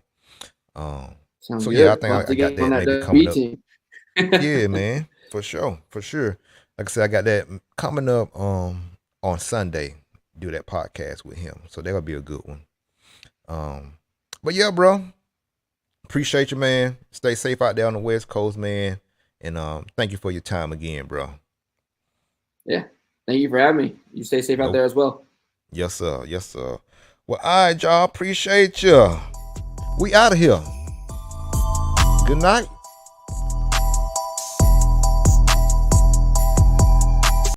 yeah, I think I got that maybe coming up. Yeah, man, for sure. Like I said, I got that coming up on Sunday. Do that podcast with him, so that'll be a good one. But yeah, bro, appreciate you, man. Stay safe out there on the West Coast, man. And thank you for your time again, bro. Yeah, thank you for having me. You stay safe out there as well. Yes, sir. Well, all right, y'all. Appreciate you. We out of here. Good night.